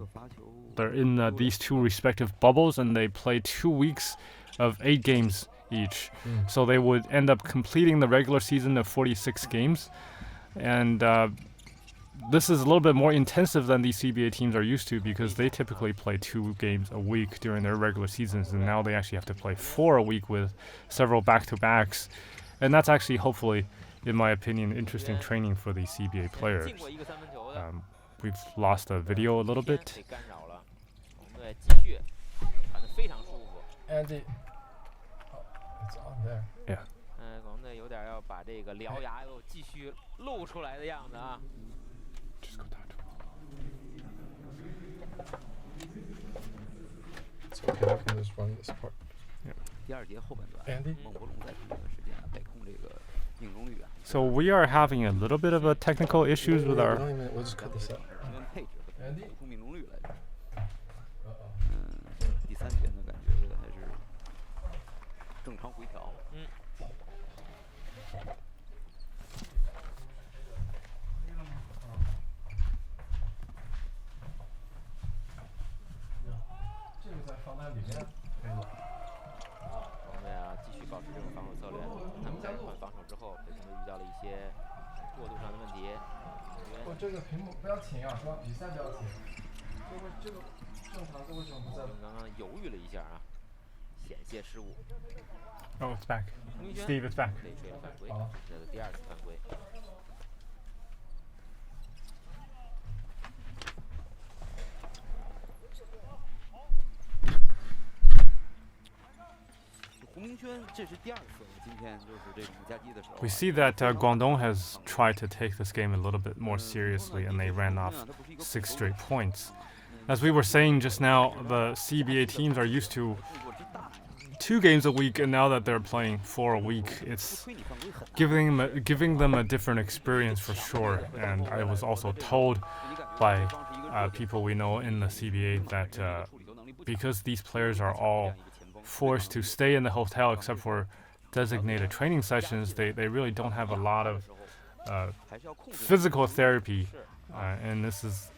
in these 2 respective bubbles, and they play 2 weeks of 8 games each. So they would end up completing the regular season of 46 games. And this is a little bit more intensive than these CBA teams are used to, because they typically play 2 games a week during their regular seasons, and now they actually have to play 4 a week with several back-to-backs. And that's actually, hopefully, in my opinion, interesting training for these CBA players. We've lost the video a little bit. Andy. Oh, it's on there. Yeah. Just go down to It's okay, I can just run this part. Andy? So we are having a little bit of a technical issues with our. We'll just cut this out. Andy? Oh, it's back. Steve, it's back. We see that Guangdong has tried to take this game a little bit more seriously, and they ran off 6 straight points. As we were saying just now, the CBA teams are used to 2 games a week, and now that they're playing 4 a week, it's giving them a different experience for sure. And I was also told by people we know in the CBA that because these players are all forced to stay in the hotel except for designated training sessions, they really don't have a lot of physical therapy, and this is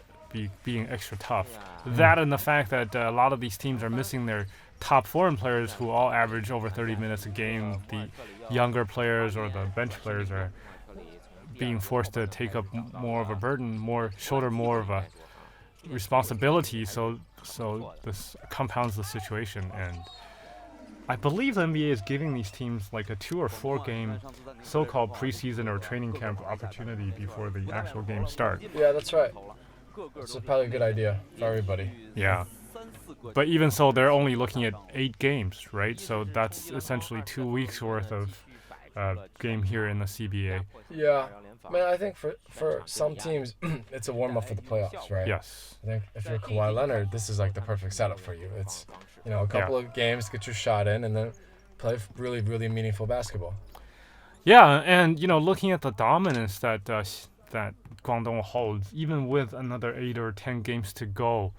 being extra tough. That and the fact that a lot of these teams are missing their top foreign players who all average over 30 minutes a game. The younger players or the bench players are being forced to take up more of a burden, shoulder more of a responsibility, so this compounds the situation. And I believe the NBA is giving these teams like a 2 or 4 game so-called preseason or training camp opportunity before the actual games start. Yeah, that's right. It's probably a good idea for everybody. Yeah. But even so, they're only looking at 8 games, right? So that's essentially 2 weeks worth of game here in the CBA. Yeah, I mean, I think for some teams, it's a warm-up for the playoffs, right? Yes. I think if you're Kawhi Leonard, this is like the perfect setup for you. It's, a couple of games, get your shot in, and then play really, really meaningful basketball. Yeah, and looking at the dominance that that Guangdong holds, even with another 8 or 10 games to go,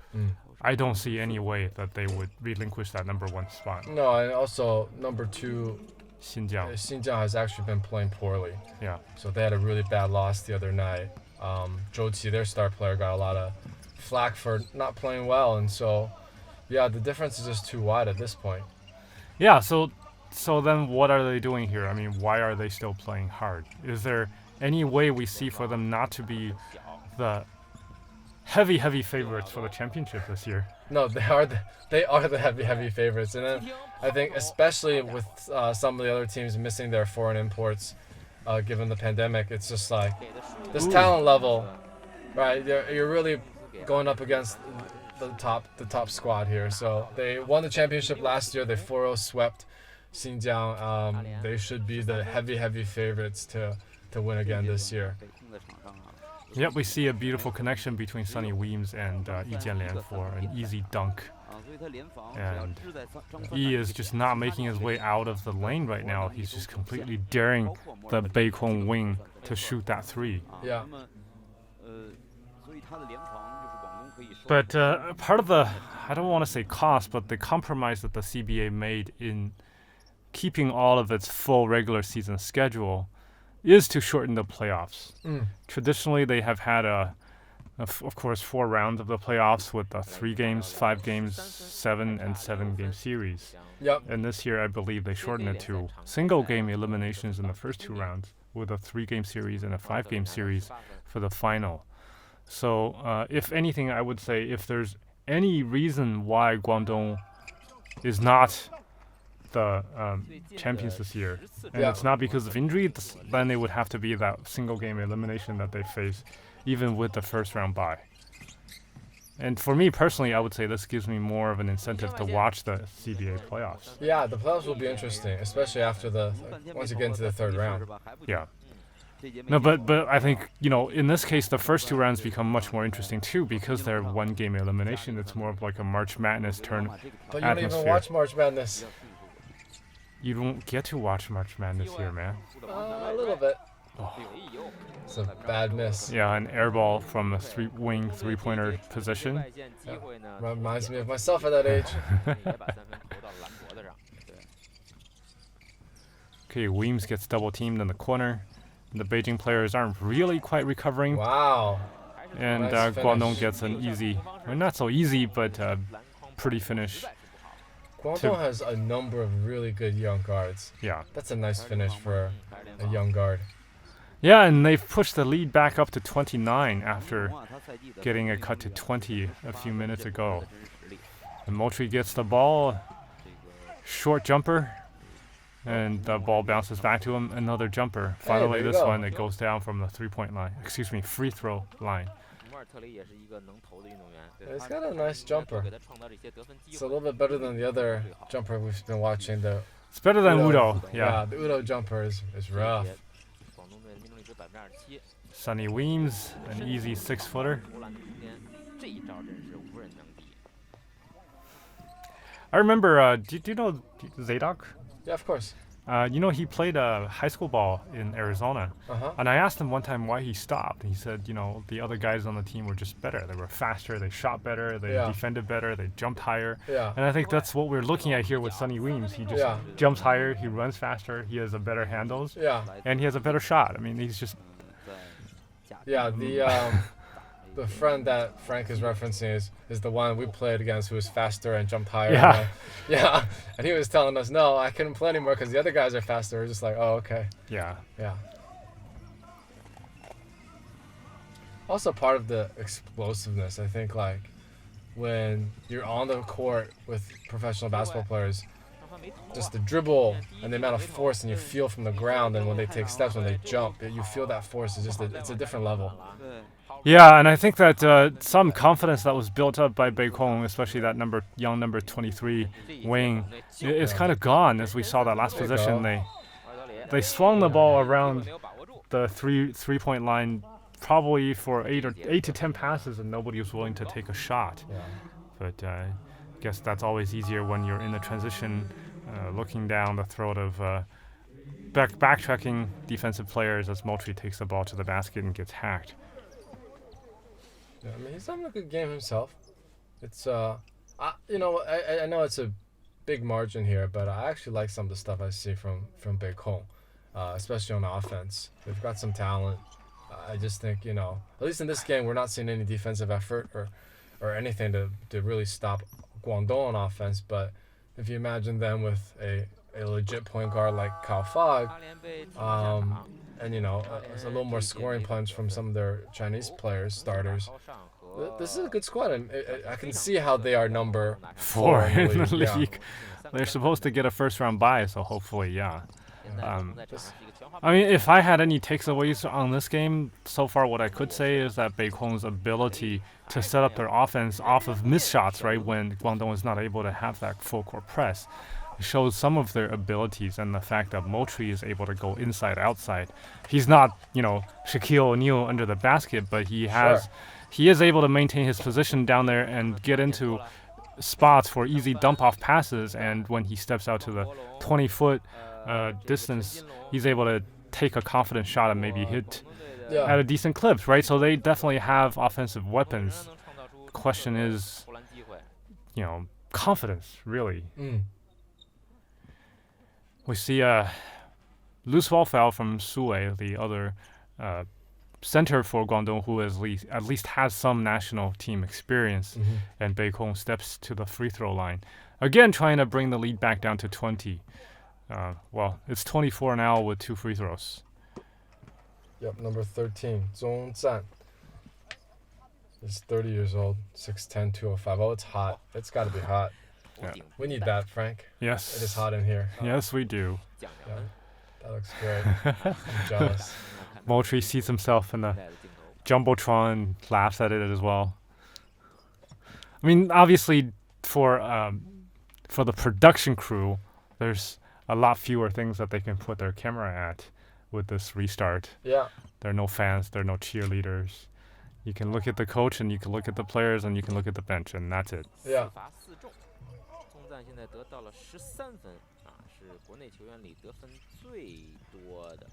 I don't see any way that they would relinquish that number 1 spot. No, and also number 2, Xinjiang. Xinjiang has actually been playing poorly. Yeah. So they had a really bad loss the other night. Zhou Qi, their star player, got a lot of flack for not playing well, and so, yeah, the difference is just too wide at this point. Yeah, so then what are they doing here? I mean, why are they still playing hard? Is there any way we see for them not to be the heavy favorites for the championship this year? No, they are the heavy favorites, and then I think especially with some of the other teams missing their foreign imports, given the pandemic, it's just like this talent level, right? You're really going up against the top squad here. So they won the championship last year. They 4-0 swept Xinjiang. They should be the heavy favorites to win again this year. Yep, we see a beautiful connection between Sonny Weems and Yi Jianlian for an easy dunk. And Yi is just not making his way out of the lane right now. He's just completely daring the Beikong wing to shoot that 3. Yeah. But part of the, I don't want to say cost, but the compromise that the CBA made in keeping all of its full regular season schedule is to shorten the playoffs. Traditionally, they have had of course, 4 rounds of the playoffs with 3 games, 5 games, 7 and 7 game series. Yep. And this year, I believe they shortened it to single game eliminations in the first 2 rounds with a 3 game series and a 5 game series for the final. So, if anything, I would say if there's any reason why Guangdong is not the champions this year, and it's not because of injury, then they would have to be that single game elimination that they face, even with the first round bye. And for me personally, I would say this gives me more of an incentive to watch the CBA playoffs. Yeah, the playoffs will be interesting, especially after once you get into the 3rd round. Yeah. No, but I think, in this case, the first 2 rounds become much more interesting too because they're 1 game elimination. It's more of like a March Madness turn But you don't even watch March Madness. You don't get to watch March Madness here, man. A little bit. Oh. It's a bad miss. Yeah, an air ball from the wing 3-pointer position. Yeah. Reminds me of myself at that age. Okay, Weems gets double teamed in the corner. The Beijing players aren't really quite recovering. Wow. And Nice Guangdong finish. gets an easy, or not so easy, but pretty finish. Guangdong has a number of really good young guards. Yeah. That's a nice finish for a young guard. Yeah, and they've pushed the lead back up to 29 after getting it cut to 20 a few minutes ago. And Moultrie gets the ball, short jumper, and the ball bounces back to him, another jumper. Finally, there you this go. one, it goes down from the free throw line. He's got a nice jumper. It's a little bit better than the other jumper we've been watching. It's better than Udo. Udo, yeah. The Udo jumper is rough. Sonny Weems, an easy 6-footer. I remember, do you know Zadok? Yeah, of course. He played high school ball in Arizona. And I asked him one time why he stopped. He said, the other guys on the team were just better. They were faster, they shot better, they defended better, they jumped higher. Yeah. And I think that's what we're looking at here with Sonny Weems. He just jumps higher, he runs faster, he has a better handles, and he has a better shot. I mean, he's just... Yeah, the friend that Frank is referencing is the one we played against who was faster and jumped higher. Yeah. And he was telling us, no, I couldn't play anymore because the other guys are faster. We're just like, oh, okay. Yeah. Also part of the explosiveness, I think, like when you're on the court with professional basketball players, just the dribble and the amount of force and you feel from the ground, and when they take steps, when they jump, you feel that force. It's a different level. Yeah, and I think that some confidence that was built up by Beikong, especially that young number 23 wing, is kind of gone. As we saw that last possession, they swung the ball around the three-point line probably for 8 to 10 passes, and nobody was willing to take a shot. Yeah. But I guess that's always easier when you're in the transition, looking down the throat of backtracking defensive players as Moultrie takes the ball to the basket and gets hacked. Yeah, I mean, he's having a good game himself. It's I know it's a big margin here, but I actually like some of the stuff I see from Beijing, especially on offense. They've got some talent. I just think, at least in this game, we're not seeing any defensive effort or anything to really stop Guangdong on offense. But if you imagine them with a legit point guard like Kao Fag, and a little more scoring punch from some of their Chinese players, starters. This is a good squad, and I can see how they are number 4 in the Yeah. league. They're supposed to get a first-round bye, so hopefully, yeah. I mean, if I had any takeaways on this game so far, what I could say is that Beijing's ability to set up their offense off of missed shots, right, when Guangdong is not able to have that full-court press, shows some of their abilities, and the fact that Moultrie is able to go inside, outside. He's not, Shaquille O'Neal under the basket, but he is able to maintain his position down there and get into spots for easy dump-off passes, and when he steps out to the 20-foot distance, he's able to take a confident shot and maybe hit at a decent clip, right? So they definitely have offensive weapons. The question is, confidence, really. We see a loose ball foul from Sue, the other center for Guangdong, who at least has some national team experience, and Beijing steps to the free throw line. Again, trying to bring the lead back down to 20. It's 24 now with 2 free throws. Yep, number 13, Zhong Zan. He's 30 years old, 6'10", 205. Oh, it's hot. It's got to be hot. Yeah. We need that, Frank. Yes. It is hot in here. Yes, we do. Yeah, that looks great. I'm jealous. Moultrie sees himself in the jumbotron and laughs at it as well. I mean, obviously, for the production crew, there's a lot fewer things that they can put their camera at with this restart. Yeah. There are no fans, there are no cheerleaders. You can look at the coach, and you can look at the players, and you can look at the bench, and that's it. Yeah. 现在得到了13分是国内球员里得分最多的。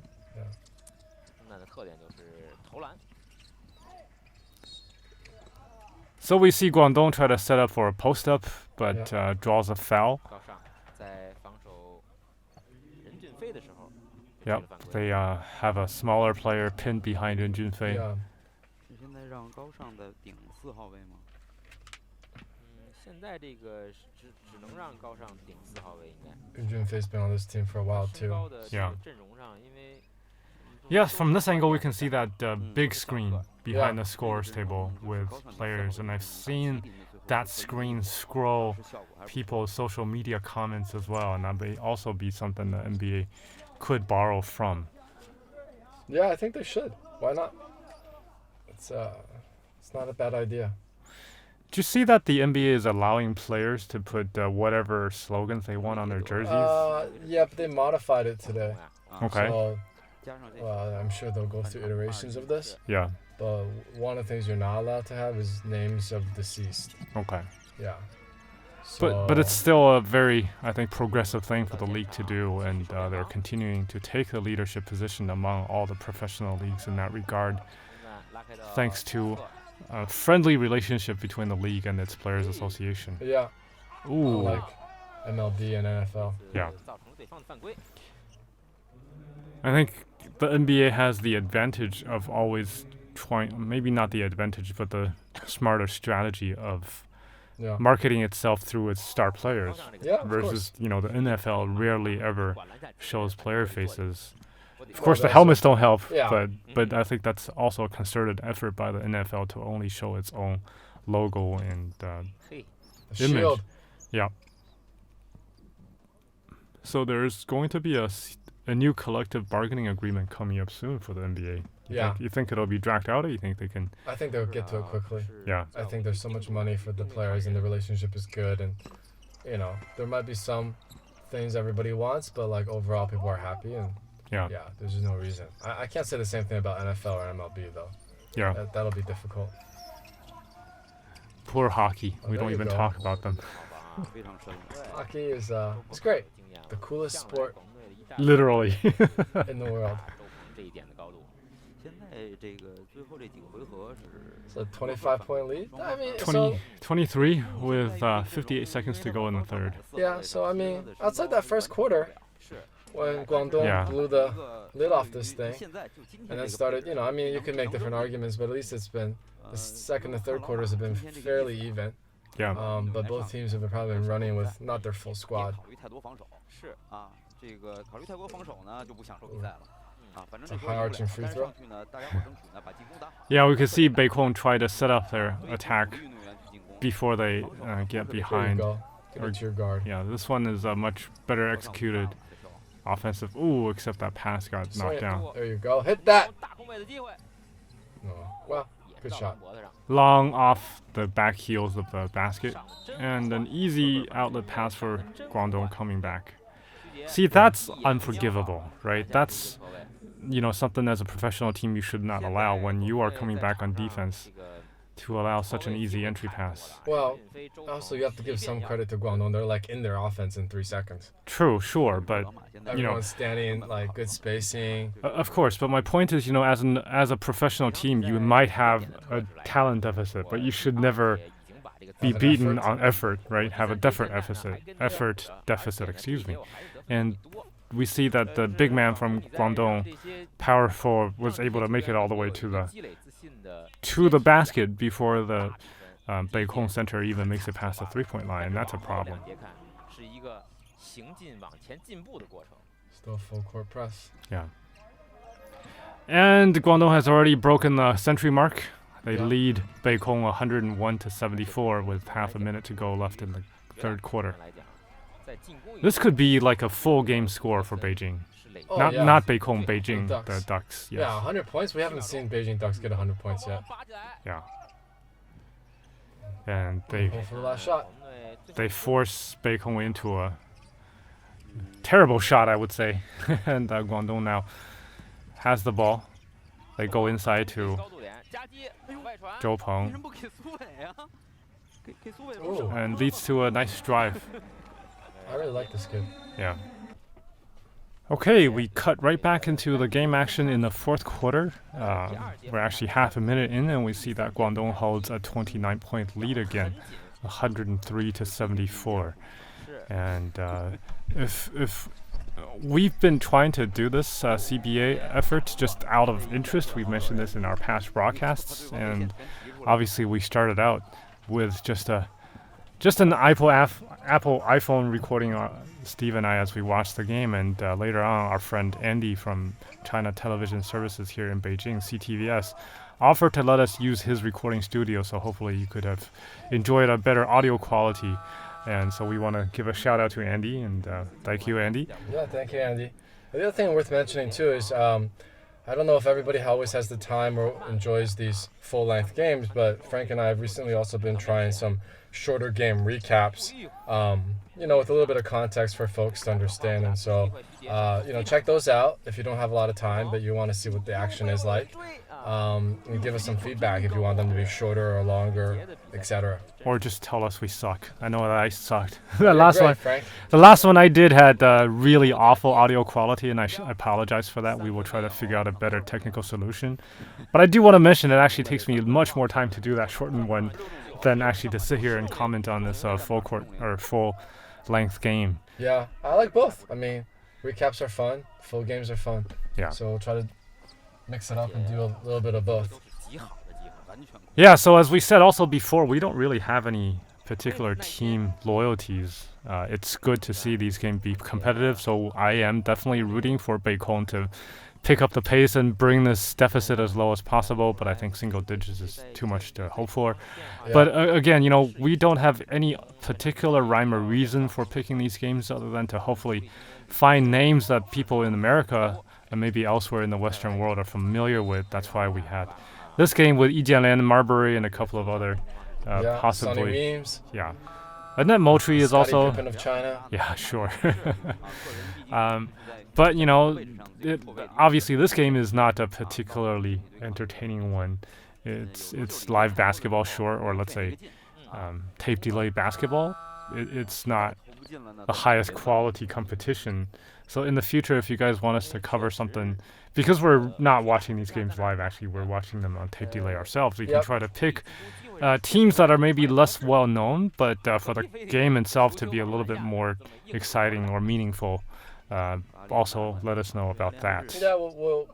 中赞的特点就是投篮。So we see Guangdong try to set up for a post-up, but draws a foul. 高尚在防守任俊飞的时候。Yep, they have a smaller player pinned behind Ren Junfei. Yeah. 是现在让高尚的顶4号位吗？现在这个只能让高尚顶4号位，应该。Ren Junfei's been on this team for a while too. Yeah. 阵容上，因为。Yes, from this angle we can see that big screen behind the scores table with players, and I've seen that screen scroll people's social media comments as well, and that may also be something the NBA could borrow from. Yeah, I think they should. Why not? It's not a bad idea. Did you see that the NBA is allowing players to put whatever slogans they want on their jerseys? Yeah, but they modified it today. Okay. So, I'm sure they'll go through iterations of this. Yeah. But one of the things you're not allowed to have is names of deceased. Okay. Yeah. So, But it's still a very, I think, progressive thing for the league to do, and they're continuing to take the leadership position among all the professional leagues in that regard, thanks to a friendly relationship between the league and its players' association. Yeah. Ooh. Like MLB and NFL. Yeah. I think the NBA has the advantage of always trying, maybe not the advantage, but the smarter strategy of marketing itself through its star players. Yeah, versus, the NFL rarely ever shows player faces. Of course, the helmets don't help, but I think that's also a concerted effort by the NFL to only show its own logo and image. Shield. Yeah. So there's going to be a new collective bargaining agreement coming up soon for the NBA. You think it'll be dragged out, or you think they can? I think they'll get to it quickly. Yeah. I think there's so much money for the players, and the relationship is good, and there might be some things everybody wants, but like overall people are happy, and Yeah. Yeah, there's just no reason. I can't say the same thing about NFL or MLB though. Yeah. That'll be difficult. Poor hockey. Oh, We there don't you even go. talk about them. Hockey is it's great. The coolest sport Literally. in the world. So 25-point lead. I mean, 23 with 58 seconds to go in the third. Yeah, so I mean, outside that first quarter, when Guangdong blew the lid off this thing, and then started, I mean, you can make different arguments, but at least it's been, the second and third quarters have been fairly even. Yeah. But both teams have probably been running with not their full squad. It's a high-arching free throw. Yeah, we could see Beijing try to set up their attack before they get behind. There you go. Give it to your guard. Yeah, this one is much better executed offensive. Ooh, except that pass got knocked down. There you go. Hit that. Oh, well, good shot. Long off the back heels of the basket. And an easy outlet pass for Guangdong coming back. See, that's unforgivable, right? That's, something as a professional team you should not allow when you are coming back on defense to allow such an easy entry pass. Well, also you have to give some credit to Guangdong. They're like in their offense in 3 seconds. True, sure, but everyone's standing, like good spacing. Of course, but my point is, as a professional team, you might have a talent deficit, but you should never be beaten on effort, right? Have a effort deficit, excuse me. And we see that the big man from Guangdong, power forward, was able to make it all the way to the basket before the Beijing center even makes it past the 3-point line. That's a problem. Still full court press. Yeah. And Guangdong has already broken the century mark. They lead Beijing 101-74 with half a minute to go left in the third quarter. This could be like a full game score for Beijing. Oh, not Beijing, Beijing, the Ducks. Yes. Yeah, 100 points. We haven't seen Beijing Ducks get 100 points yet. Yeah. And Go for the last shot. they force Beijing into a terrible shot, I would say. And Guangdong now has the ball. They go inside to Zhou Peng. Ooh, And leads to a nice drive. I really like this kid. Yeah. Okay, we cut right back into the game action in the fourth quarter. We're actually half a minute in, and we see that Guangdong holds a 29-point lead again, 103-74. And if we've been trying to do this CBA effort just out of interest. We've mentioned this in our past broadcasts, and obviously we started out with just an Apple iPhone recording Steve and I as we watched the game, and later on our friend Andy from China Television Services here in Beijing, CTVS, offered to let us use his recording studio, so hopefully you could have enjoyed a better audio quality. And so we want to give a shout out to Andy, and thank you, Andy. Yeah, thank you, Andy. The other thing worth mentioning too is I don't know if everybody always has the time or enjoys these full-length games, but Frank and I have recently also been trying some shorter game recaps, with a little bit of context for folks to understand. And so, check those out if you don't have a lot of time, but you want to see what the action is like. And give us some feedback if you want them to be shorter or longer, etc. Or just tell us we suck. I know that I sucked. The last one I did had really awful audio quality, and I apologize for that. We will try to figure out a better technical solution. But I do want to mention it actually takes me much more time to do that shortened one than actually to sit here and comment on this full-length game. Yeah, I like both. I mean, recaps are fun. Full games are fun. Yeah. So we'll try to mix it up and do a little bit of both. Yeah, so as we said also before, we don't really have any particular team loyalties. It's good to see these games be competitive, so I am definitely rooting for Beijing to pick up the pace and bring this deficit as low as possible, but I think single digits is too much to hope for. Yeah. But again, we don't have any particular rhyme or reason for picking these games other than to hopefully find names that people in America and maybe elsewhere in the Western world are familiar with. That's why we had this game with Yi Jianlian, Marbury, and a couple of other possibly. Sonny Weems. Yeah. And then Moultrie is Scottie also. Pippen of China. Yeah, sure. But obviously this game is not a particularly entertaining one. It's live basketball, sure, or let's say tape delay basketball. It's not the highest quality competition. So in the future, if you guys want us to cover something, because we're not watching these games live, actually, we're watching them on tape delay ourselves. We can try to pick teams that are maybe less well known, but for the game itself to be a little bit more exciting or meaningful. Also, let us know about that. Yeah, we'll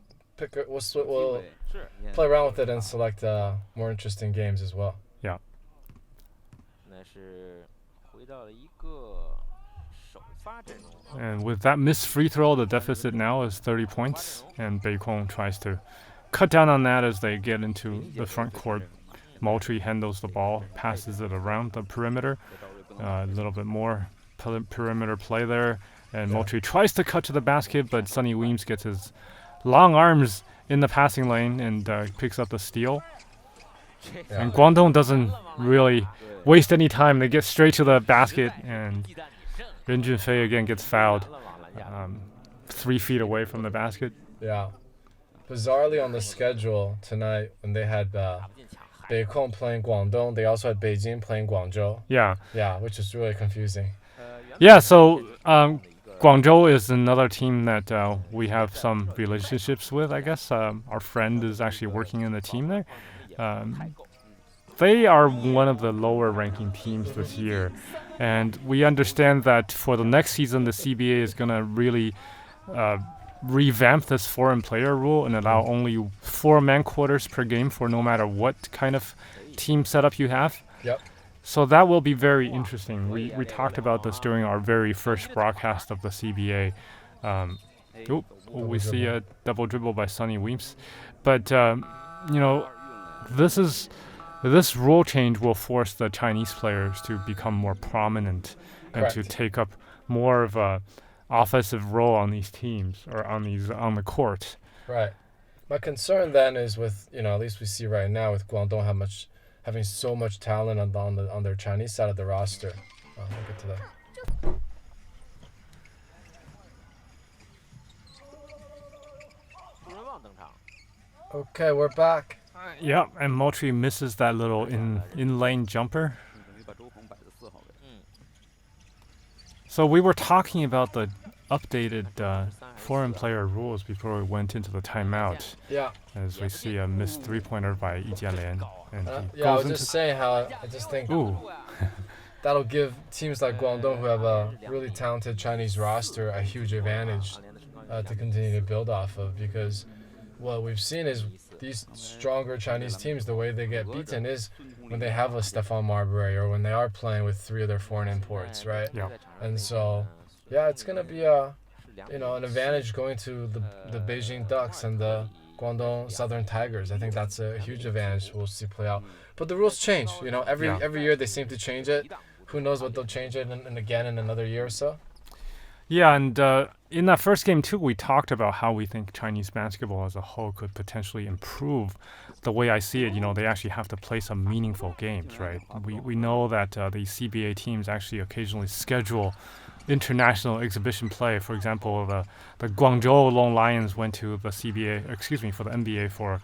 play around with it and select more interesting games as well. Yeah. And with that missed free throw, the deficit now is 30 points, and Beijing tries to cut down on that as they get into the front court. Moultrie handles the ball, passes it around the perimeter. A little bit more perimeter play there. And Moultrie tries to cut to the basket, but Sonny Weems gets his long arms in the passing lane and picks up the steal. Yeah. And Guangdong doesn't really waste any time. They get straight to the basket, and Ren Junfei again gets fouled 3 feet away from the basket. Yeah. Bizarrely on the schedule tonight, when they had Beijing playing Guangdong, they also had Beijing playing Guangzhou. Yeah. Yeah, which is really confusing. Yeah, so Guangzhou is another team that we have some relationships with, I guess. Our friend is actually working in the team there. They are one of the lower ranking teams this year. And we understand that for the next season, the CBA is going to really revamp this foreign player rule and allow only 4-man quarters per game for no matter what kind of team setup you have. Yep. So that will be very interesting. We talked about this during our very first broadcast of the CBA. We see a double dribble by Sonny Weems. But, this rule change will force the Chinese players to become more prominent and to take up more of a offensive role on these teams or on the court. Right. My concern then is with, at least we see right now with Guangdong having so much talent on their Chinese side of the roster. We'll get to that. Okay, we're back. Yeah, and Moultrie misses that little in-lane jumper. So we were talking about the updated foreign player rules before we went into the timeout. Yeah. As we see a missed three-pointer by Yi Jianlian. I was just saying how I just think that'll give teams like Guangdong, who have a really talented Chinese roster, a huge advantage to continue to build off of, because what we've seen is these stronger Chinese teams, the way they get beaten is when they have a Stephon Marbury or when they are playing with 3 of their foreign imports, right? Yeah. And so, it's going to be an advantage going to the Beijing Ducks and the Guangdong Southern Tigers. I think that's a huge advantage we'll see play out. But the rules change. Every year they seem to change it. Who knows what they'll change it and again in another year or so. Yeah, and in that first game, too, we talked about how we think Chinese basketball as a whole could potentially improve. The way I see it, they actually have to play some meaningful games, right? We know that the CBA teams actually occasionally schedule international exhibition play. For example, the Guangzhou Long Lions went to the for the NBA for a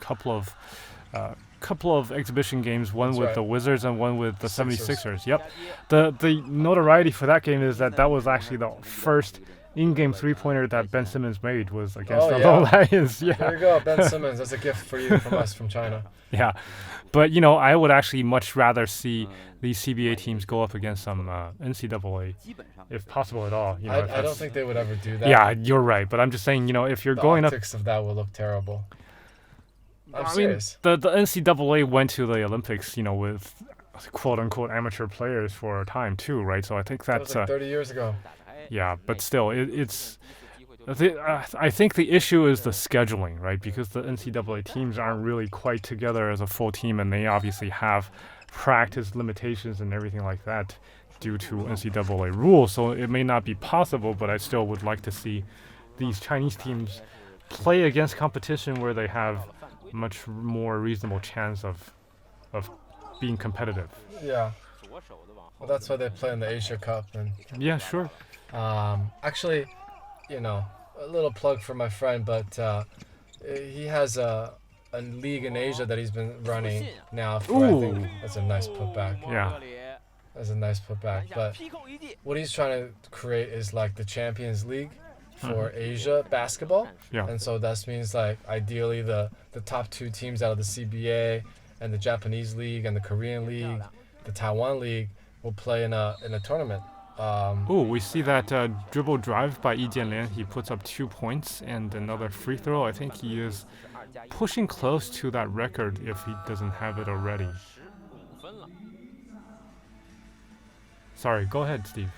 couple of exhibition games, one with the Wizards and one with the 76ers. Yep. The notoriety for that game is that was actually the first in-game three-pointer that Ben Simmons made was against the Long Lions. Yeah. There you go, Ben Simmons. That's a gift for you from us from China. Yeah. But, I would actually much rather see these CBA teams go up against some NCAA, if possible at all. I don't think they would ever do that. Yeah, you're right. But I'm just saying, if you're going up... The optics of that will look terrible. I'm serious. The NCAA went to the Olympics, with quote-unquote amateur players for a time too, right? So I think that's... That was like 30 years ago. Yeah, but still, it's... I think the issue is the scheduling, right? Because the NCAA teams aren't really quite together as a full team, and they obviously have practice limitations and everything like that due to NCAA rules. So it may not be possible, but I still would like to see these Chinese teams play against competition where they have much more reasonable chance of being competitive. Yeah. Well, that's why they play in the Asia Cup. And Yeah, sure. actually, a little plug for my friend, but he has a league in Asia that he's been running now for, I think, that's a nice putback. Yeah. That's a nice putback. But what he's trying to create is like the Champions League for Asia basketball. Yeah. And so that means like ideally the top 2 teams out of the CBA and the Japanese league and the Korean league, the Taiwan league will play in a tournament. We see that dribble drive by Yi Jianlian. He puts up 2 points and another free throw. I think he is pushing close to that record if he doesn't have it already. Sorry, go ahead, Steve.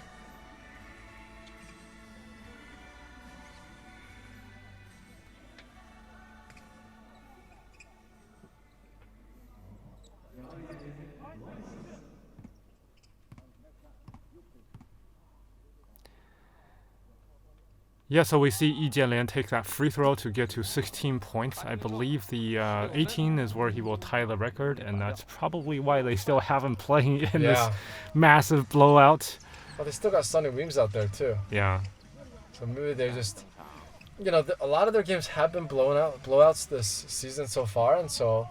Yeah, so we see Yi Jianlian take that free throw to get to 16 points. I believe the 18 is where he will tie the record, and that's probably why they still have him playing in this massive blowout. Well, they still got Sonny Weems out there too. Yeah. So maybe they're just, a lot of their games have been blowouts this season so far, and so,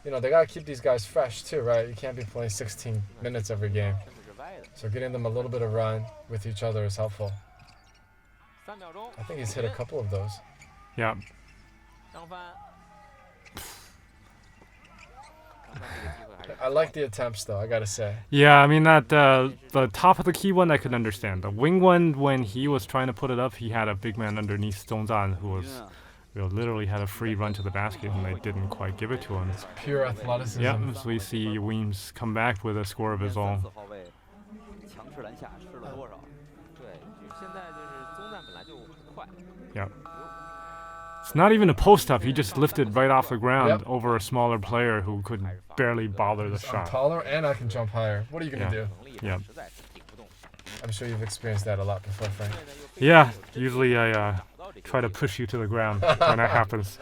they gotta keep these guys fresh too, right? You can't be playing 16 minutes every game. So getting them a little bit of run with each other is helpful. I think he's hit a couple of those. Yeah. I like the attempts though, I gotta say. Yeah, I mean that the top of the key one I could understand. The wing one, when he was trying to put it up, he had a big man underneath Zhongzhan who was literally had a free run to the basket, and they didn't quite give it to him. It's pure athleticism. Yeah, so we see Weems come back with a score of his own. Yeah. It's not even a post-up. He just lifted right off the ground over a smaller player who could barely bother the I'm shot. taller and I can jump higher. What are you going to do? Yeah. I'm sure you've experienced that a lot before, Frank. Yeah, usually I try to push you to the ground when that happens.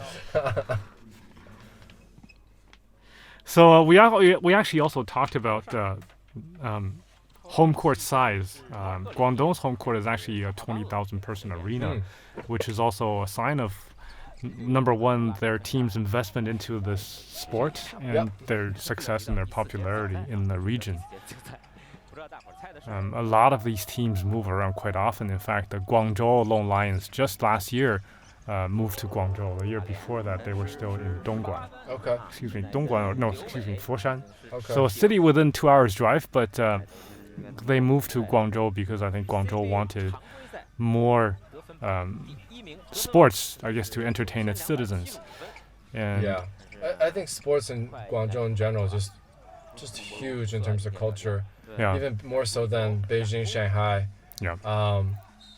So we actually also talked about home court size. Guangdong's home court is actually a 20,000 person arena, which is also a sign of, number one, their team's investment into this sport and their success and their popularity in the region. A lot of these teams move around quite often. In fact, the Guangzhou Lone Lions just last year moved to Guangzhou. The year before that, they were still in Dongguan. Okay. Foshan. Okay. So a city within 2 hours drive, but they moved to Guangzhou because I think Guangzhou wanted more sports, I guess, to entertain its citizens. And yeah, I think sports in Guangzhou in general is just huge in terms of culture. Yeah. Even more so than Beijing, Shanghai. Yeah.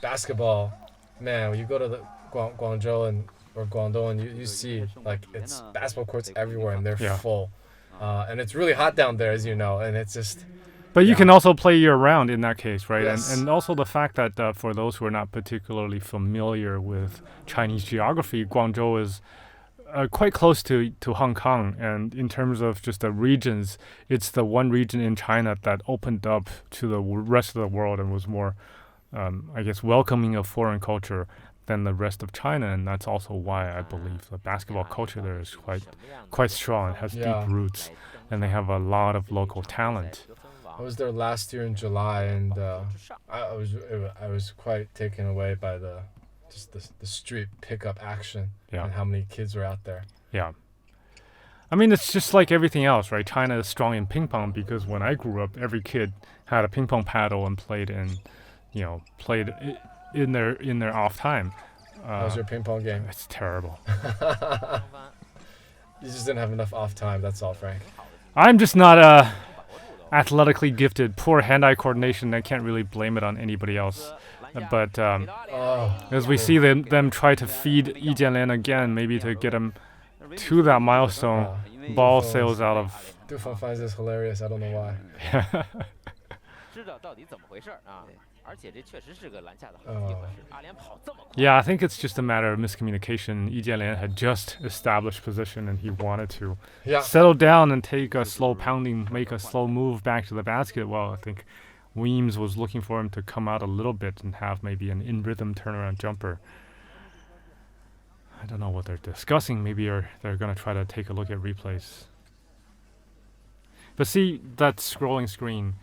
Basketball, man, when you go to the Guangzhou or Guangdong and you see like it's basketball courts everywhere and they're full. And it's really hot down there, as you know, and it's just... But you can also play year-round in that case, right? Yes. And also the fact that for those who are not particularly familiar with Chinese geography, Guangzhou is quite close to Hong Kong. And in terms of just the regions, it's the one region in China that opened up to the rest of the world and was more, I guess, welcoming of foreign culture than the rest of China. And that's also why I believe the basketball culture there is quite strong. It has deep roots, and they have a lot of local talent. I was there last year in July, and I was quite taken away by the street pickup action and how many kids were out there. Yeah. I mean, it's just like everything else, right? China is strong in ping pong because when I grew up, every kid had a ping pong paddle and played in their off time. How's your ping pong game? It's terrible. You just didn't have enough off time, that's all, Frank. I'm just not athletically gifted. Poor hand-eye coordination. I can't really blame it on anybody else. But as we see them try to feed Yi Jianlian again, maybe to get him to that milestone, ball sails out of... Dufeng finds this hilarious. I don't know why. Yeah, I think it's just a matter of miscommunication. Yi Jianlian had just established position and he wanted to settle down and take a slow pounding, make a slow move back to the basket. Well, I think Weems was looking for him to come out a little bit and have maybe an in-rhythm turnaround jumper. I don't know what they're discussing. Maybe they're going to try to take a look at replays. But see, that scrolling screen,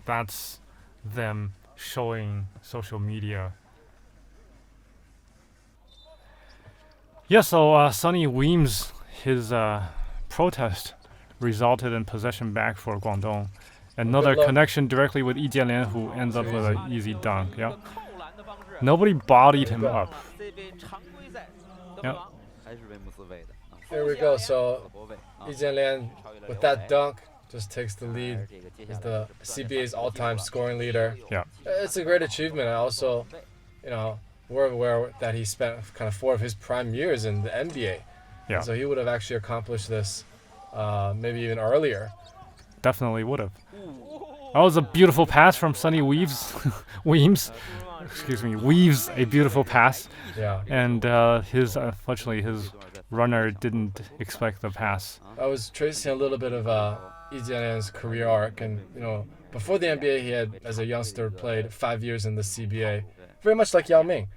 that's them showing social media. Yeah, so Sonny Weems, his protest resulted in possession back for Guangdong. Another connection directly with Yi Jianlian, who ends up with an easy dunk. Yeah. Nobody bodied him up. Yeah. Here we go. So Yi Jianlian with that dunk just takes the lead. He's the CBA's all-time scoring leader. Yeah. It's a great achievement. I also, we're aware that he spent kind of 4 of his prime years in the NBA. Yeah. So he would have actually accomplished this maybe even earlier. Definitely would have. That was a beautiful pass from Sonny Weems. Weaves a beautiful pass. Yeah. And unfortunately, his runner didn't expect the pass. I was tracing a little bit of Yi Jianlian's career arc, and before the NBA, he had, as a youngster, played 5 years in the CBA, very much like Yao Ming.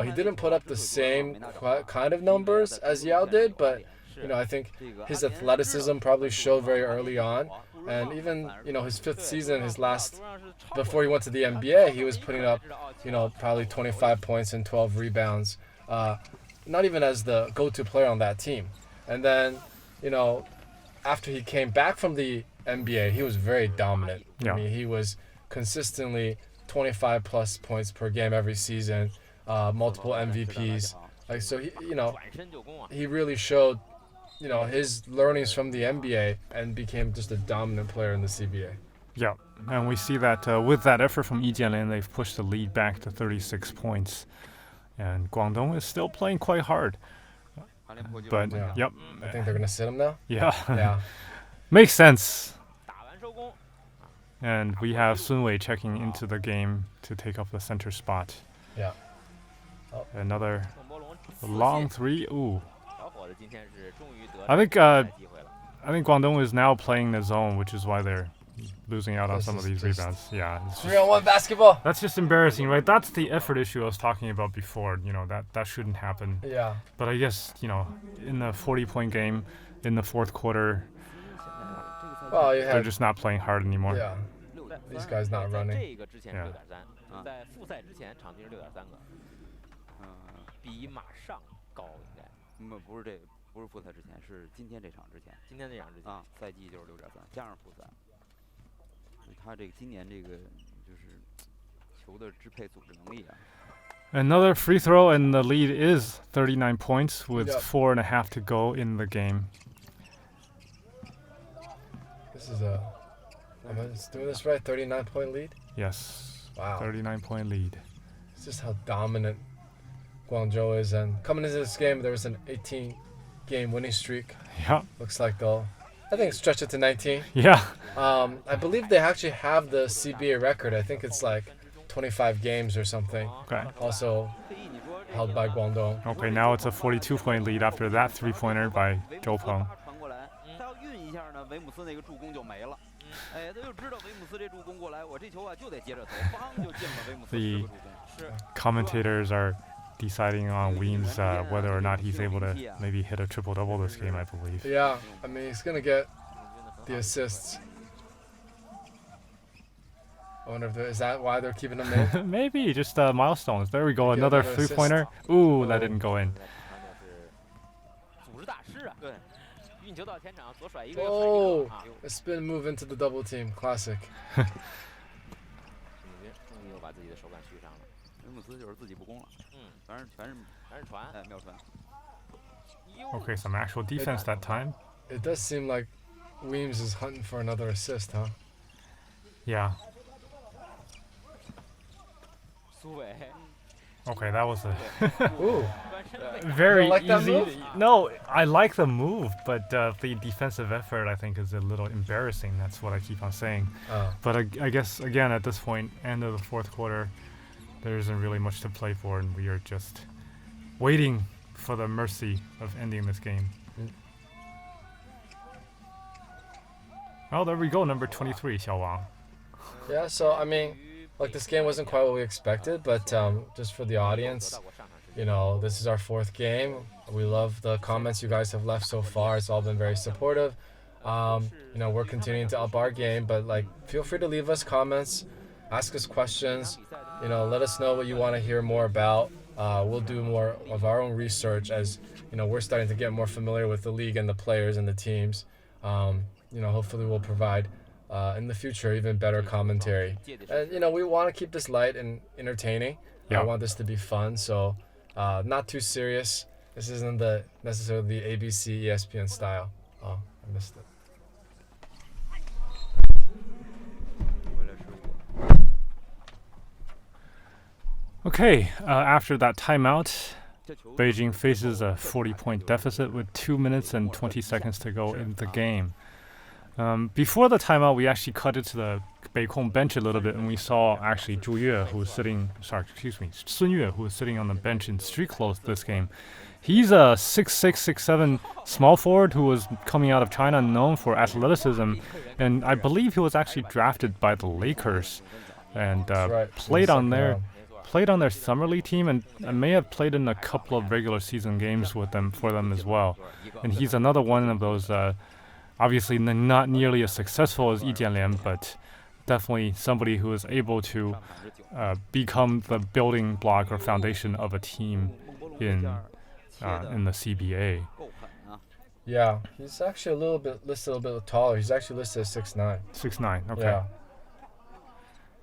He didn't put up the same kind of numbers as Yao did, but I think his athleticism probably showed very early on, and even his 5th season, before he went to the NBA, he was putting up probably 25 points and 12 rebounds, not even as the go-to player on that team. And then after he came back from the NBA, he was very dominant. Yeah. I mean, he was consistently 25 plus points per game every season, multiple MVPs. So he really showed his learnings from the NBA and became just a dominant player in the CBA. Yeah, and we see that with that effort from Yi Jianlian, they've pushed the lead back to 36 points. And Guangdong is still playing quite hard. But, yep. I think they're going to sit him now. Yeah. Makes sense. And we have Sun Wei checking into the game to take up the center spot. Yeah. Another long 3. Ooh. I think Guangdong is now playing the zone, which is why they're losing out on some of these rebounds. Yeah. 3-on-1 basketball. That's just embarrassing, right? That's the effort issue I was talking about before. That shouldn't happen. Yeah. But I guess, in the 40-point game, in the 4th quarter, they're just not playing hard anymore. Yeah. These guys not running. Yeah. 不是复赛之前，是今天这场之前。今天这场之前啊，赛季就是6.3，加上复赛。他这个今年这个就是球的支配组织能力啊。Another free throw, and the lead is 39 points with 4.5 to go in the game. This is am I doing this right? 39-point lead? Yes. Wow. 39-point lead. It's just how dominant Guangzhou is, and coming into this game, there was an 18-game winning streak. Yeah. Looks like I think stretch it to 19. Yeah. I believe they actually have the CBA record. I think it's like 25 games or something. Okay. Also held by Guangdong. Okay, now it's a 42-point lead after that 3-pointer by Zhou Peng. The commentators are deciding on Weems whether or not he's able to maybe hit a triple-double this game, I believe. Yeah, I mean, he's going to get the assists. I wonder if is that why they're keeping him in? Maybe, just milestones. There we go, another 3-pointer. Ooh, that didn't go in. Oh, a spin move into the double team. Classic. Okay, some actual defense that time. It does seem like Weems is hunting for another assist, huh? Yeah. Okay, that was a Ooh. very You don't like that easy. move? No, I like the move, but the defensive effort I think is a little embarrassing. That's what I keep on saying. Oh. But I guess again at this point, end of the fourth quarter, there isn't really much to play for, and we are just waiting for the mercy of ending this game. Oh, there we go, number 23, Xiao Wang. Yeah, so I mean, like this game wasn't quite what we expected, but just for the audience, you know, this is our fourth game. We love the comments you guys have left so far. It's all been very supportive. You know, we're continuing to up our game, but like, feel free to leave us comments, ask us questions. You know, let us know what you want to hear more about. We'll do more of our own research as, you know, we're starting to get more familiar with the league and the players and the teams. You know, hopefully we'll provide in the future even better commentary. And, you know, we want to keep this light and entertaining. Yeah. I want this to be fun, so not too serious. This isn't necessarily the ABC ESPN style. Oh, I missed it. Okay, after that timeout, Beijing faces a 40-point deficit with 2 minutes and 20 seconds to go in the game. Before the timeout, we actually cut it to the Beikong bench a little bit, and we saw actually Sun Yue, who was sitting on the bench in street clothes this game. He's a 6'6", 6'7" small forward who was coming out of China, known for athleticism, and I believe he was actually drafted by the Lakers, and played on their summer league team, and may have played in a couple of regular season games for them as well. And he's another one of those. Obviously not nearly as successful as Yi Jianlian, but definitely somebody who is able to become the building block or foundation of a team in the CBA. Yeah, he's actually listed a little bit taller. He's actually listed as 6'9". 6'9", okay. Yeah.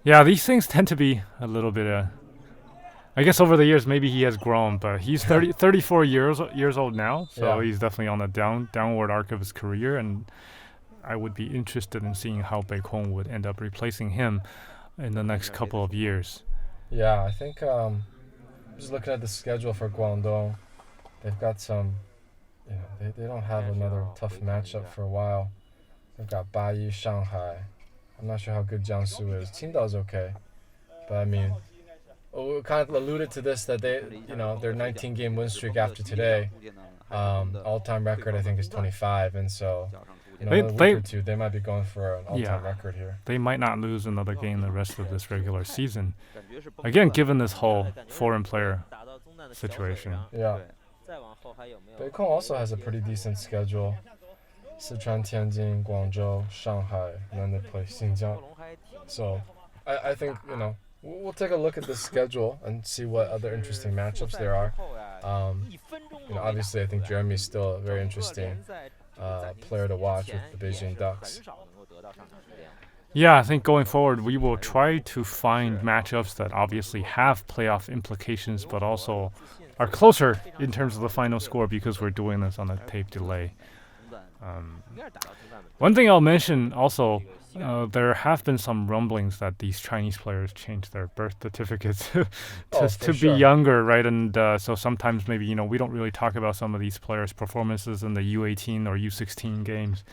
Yeah, these things tend to be a little bit. I guess over the years maybe he has grown, but he's 34 years old now, so he's definitely on the downward arc of his career, and I would be interested in seeing how Beikong would end up replacing him in the next couple of years. Yeah, I think just looking at the schedule for Guangdong, they've got some, you know, they don't have another tough matchup for a while. They've got Bayi, Shanghai. I'm not sure how good Jiangsu is. Qingdao's okay, but I mean, we kind of alluded to this, that they, you know, their 19-game win streak after today, all-time record I think is 25, and so, you know, in a week or two, they might be going for an all-time record here. They might not lose another game the rest of this regular season. Again, given this whole foreign player situation. Yeah. Beikong also has a pretty decent schedule. Sichuan, Tianjin, Guangzhou, Shanghai, and then they play Xinjiang. So, I think, you know, we'll take a look at the schedule and see what other interesting matchups there are. You know, obviously, I think Jeremy's still a very interesting player to watch with the Beijing Ducks. Yeah, I think going forward, we will try to find matchups that obviously have playoff implications, but also are closer in terms of the final score because we're doing this on a tape delay. One thing I'll mention also, there have been some rumblings that these Chinese players change their birth certificates to be younger, right? And so sometimes maybe, you know, we don't really talk about some of these players' performances in the U18 or U16 games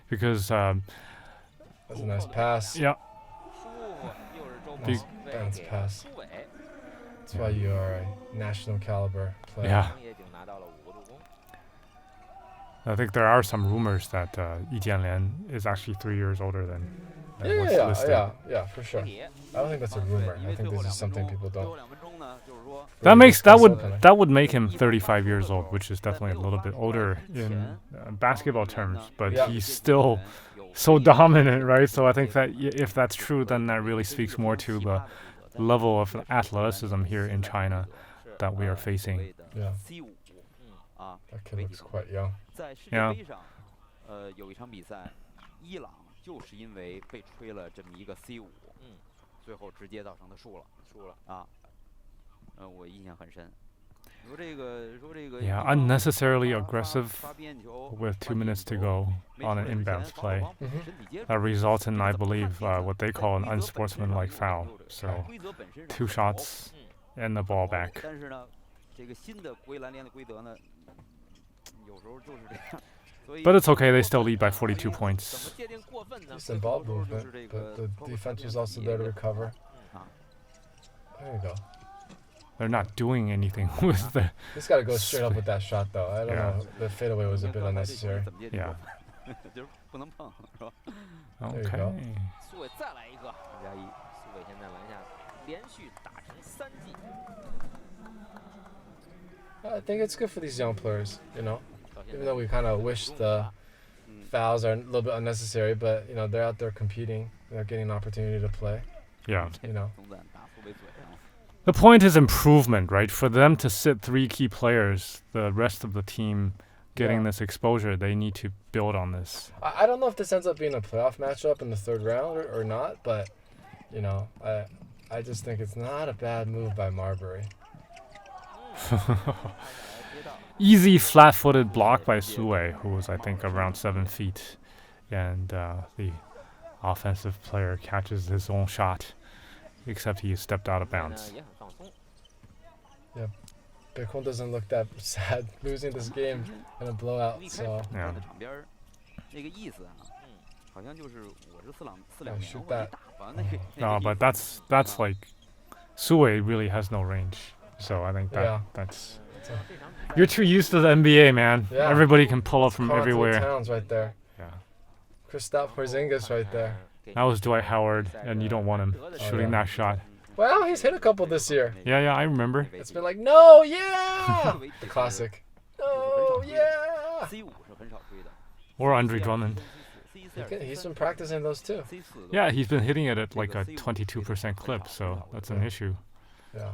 because... That's a nice pass. Yeah. Nice pass. That's why you are a national caliber player. Yeah. I think there are some rumors that Yi Jianlian is actually 3 years older than what's listed. Yeah, for sure. I don't think that's a rumor. I think this is something people don't. That would make him 35 years old, which is definitely a little bit older in basketball terms, but he's still so dominant, right? So I think that if that's true, then that really speaks more to the level of athleticism here in China that we are facing. Yeah. That kid looks quite young. Yeah. 有一场比赛，伊朗就是因为被吹了这么一个 C5，最后直接造成的输了啊。我印象很深。说这个。Yeah, unnecessarily aggressive with 2 minutes to go on an inbounds play. That results in, I believe, what they call an unsportsmanlike foul. So, 2 shots and the ball back. 但是呢，这个新的国际篮联的规则呢，有时候就是这样。But it's okay, they still lead by 42 points. Decent ball movement, but the defense was also there to recover. There you go. They're not doing anything with the... He's got to go straight up with that shot, though. I don't know. The fadeaway was a bit unnecessary. Yeah. 就是不能碰，是吧？ Okay. 苏伟再来一个，1+1。苏伟现在篮下连续打成3记。I think it's good for these young players, you know. Even though we kind of wish the fouls are a little bit unnecessary, but you know they're out there competing, they're getting an opportunity to play. Yeah. You know. The point is improvement, right? For them to sit 3 key players, the rest of the team getting this exposure, they need to build on this. I don't know if this ends up being a playoff matchup in the 3rd round or not, but you know, I just think it's not a bad move by Marbury. Easy flat-footed block by Sue, who was I think around 7 feet, and the offensive player catches his own shot, except he stepped out of bounds. Yeah, Beijing doesn't look that sad losing this game in a blowout. So yeah. Shoot that. No, but that's like Sue really has no range, so I think that's. You're too used to the NBA, man. Yeah. Everybody can pull up from Carl Anthony everywhere. Towns right there. Yeah. Kristaps Porzingis right there. That was Dwight Howard, and you don't want him shooting that shot. Well, he's hit a couple this year. Yeah, I remember. It's been like, no, yeah! The classic. No, yeah! Or Andre Drummond. He's been practicing those too. Yeah, he's been hitting it at like a 22% clip, so that's an issue. Yeah.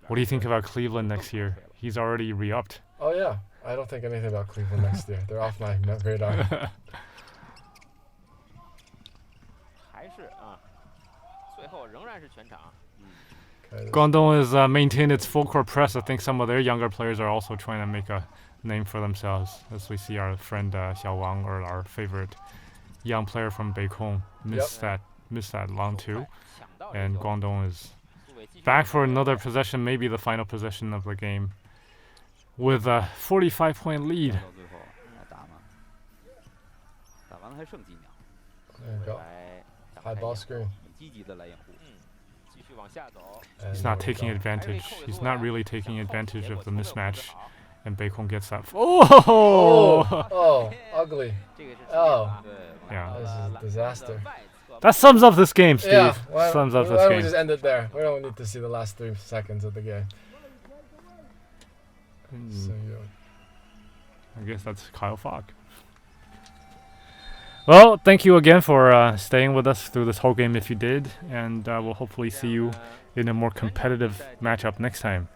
What do you think about Cleveland next year? He's already re-upped. Oh yeah, I don't think anything about Cleveland next year. They're off my radar. Guangdong has maintained its full court press. I think some of their younger players are also trying to make a name for themselves. As we see our friend Xiao Wang, or our favorite young player from Beijing, missed that long two, and Guangdong is back for another possession, maybe the final possession of the game, with a 45-point lead. There you go. High ball screen. He's not taking advantage. He's not really taking advantage of the mismatch, and Beijing gets that. Oh, ugly. Oh, yeah. this is a disaster. That sums up this game, Steve. Yeah, Sums up why this don't we game. just end it there? We don't need to see the last 3 seconds of the game. So, I guess that's Kyle Fogg. Well, thank you again for staying with us through this whole game if you did, and we'll hopefully see you in a more competitive matchup next time.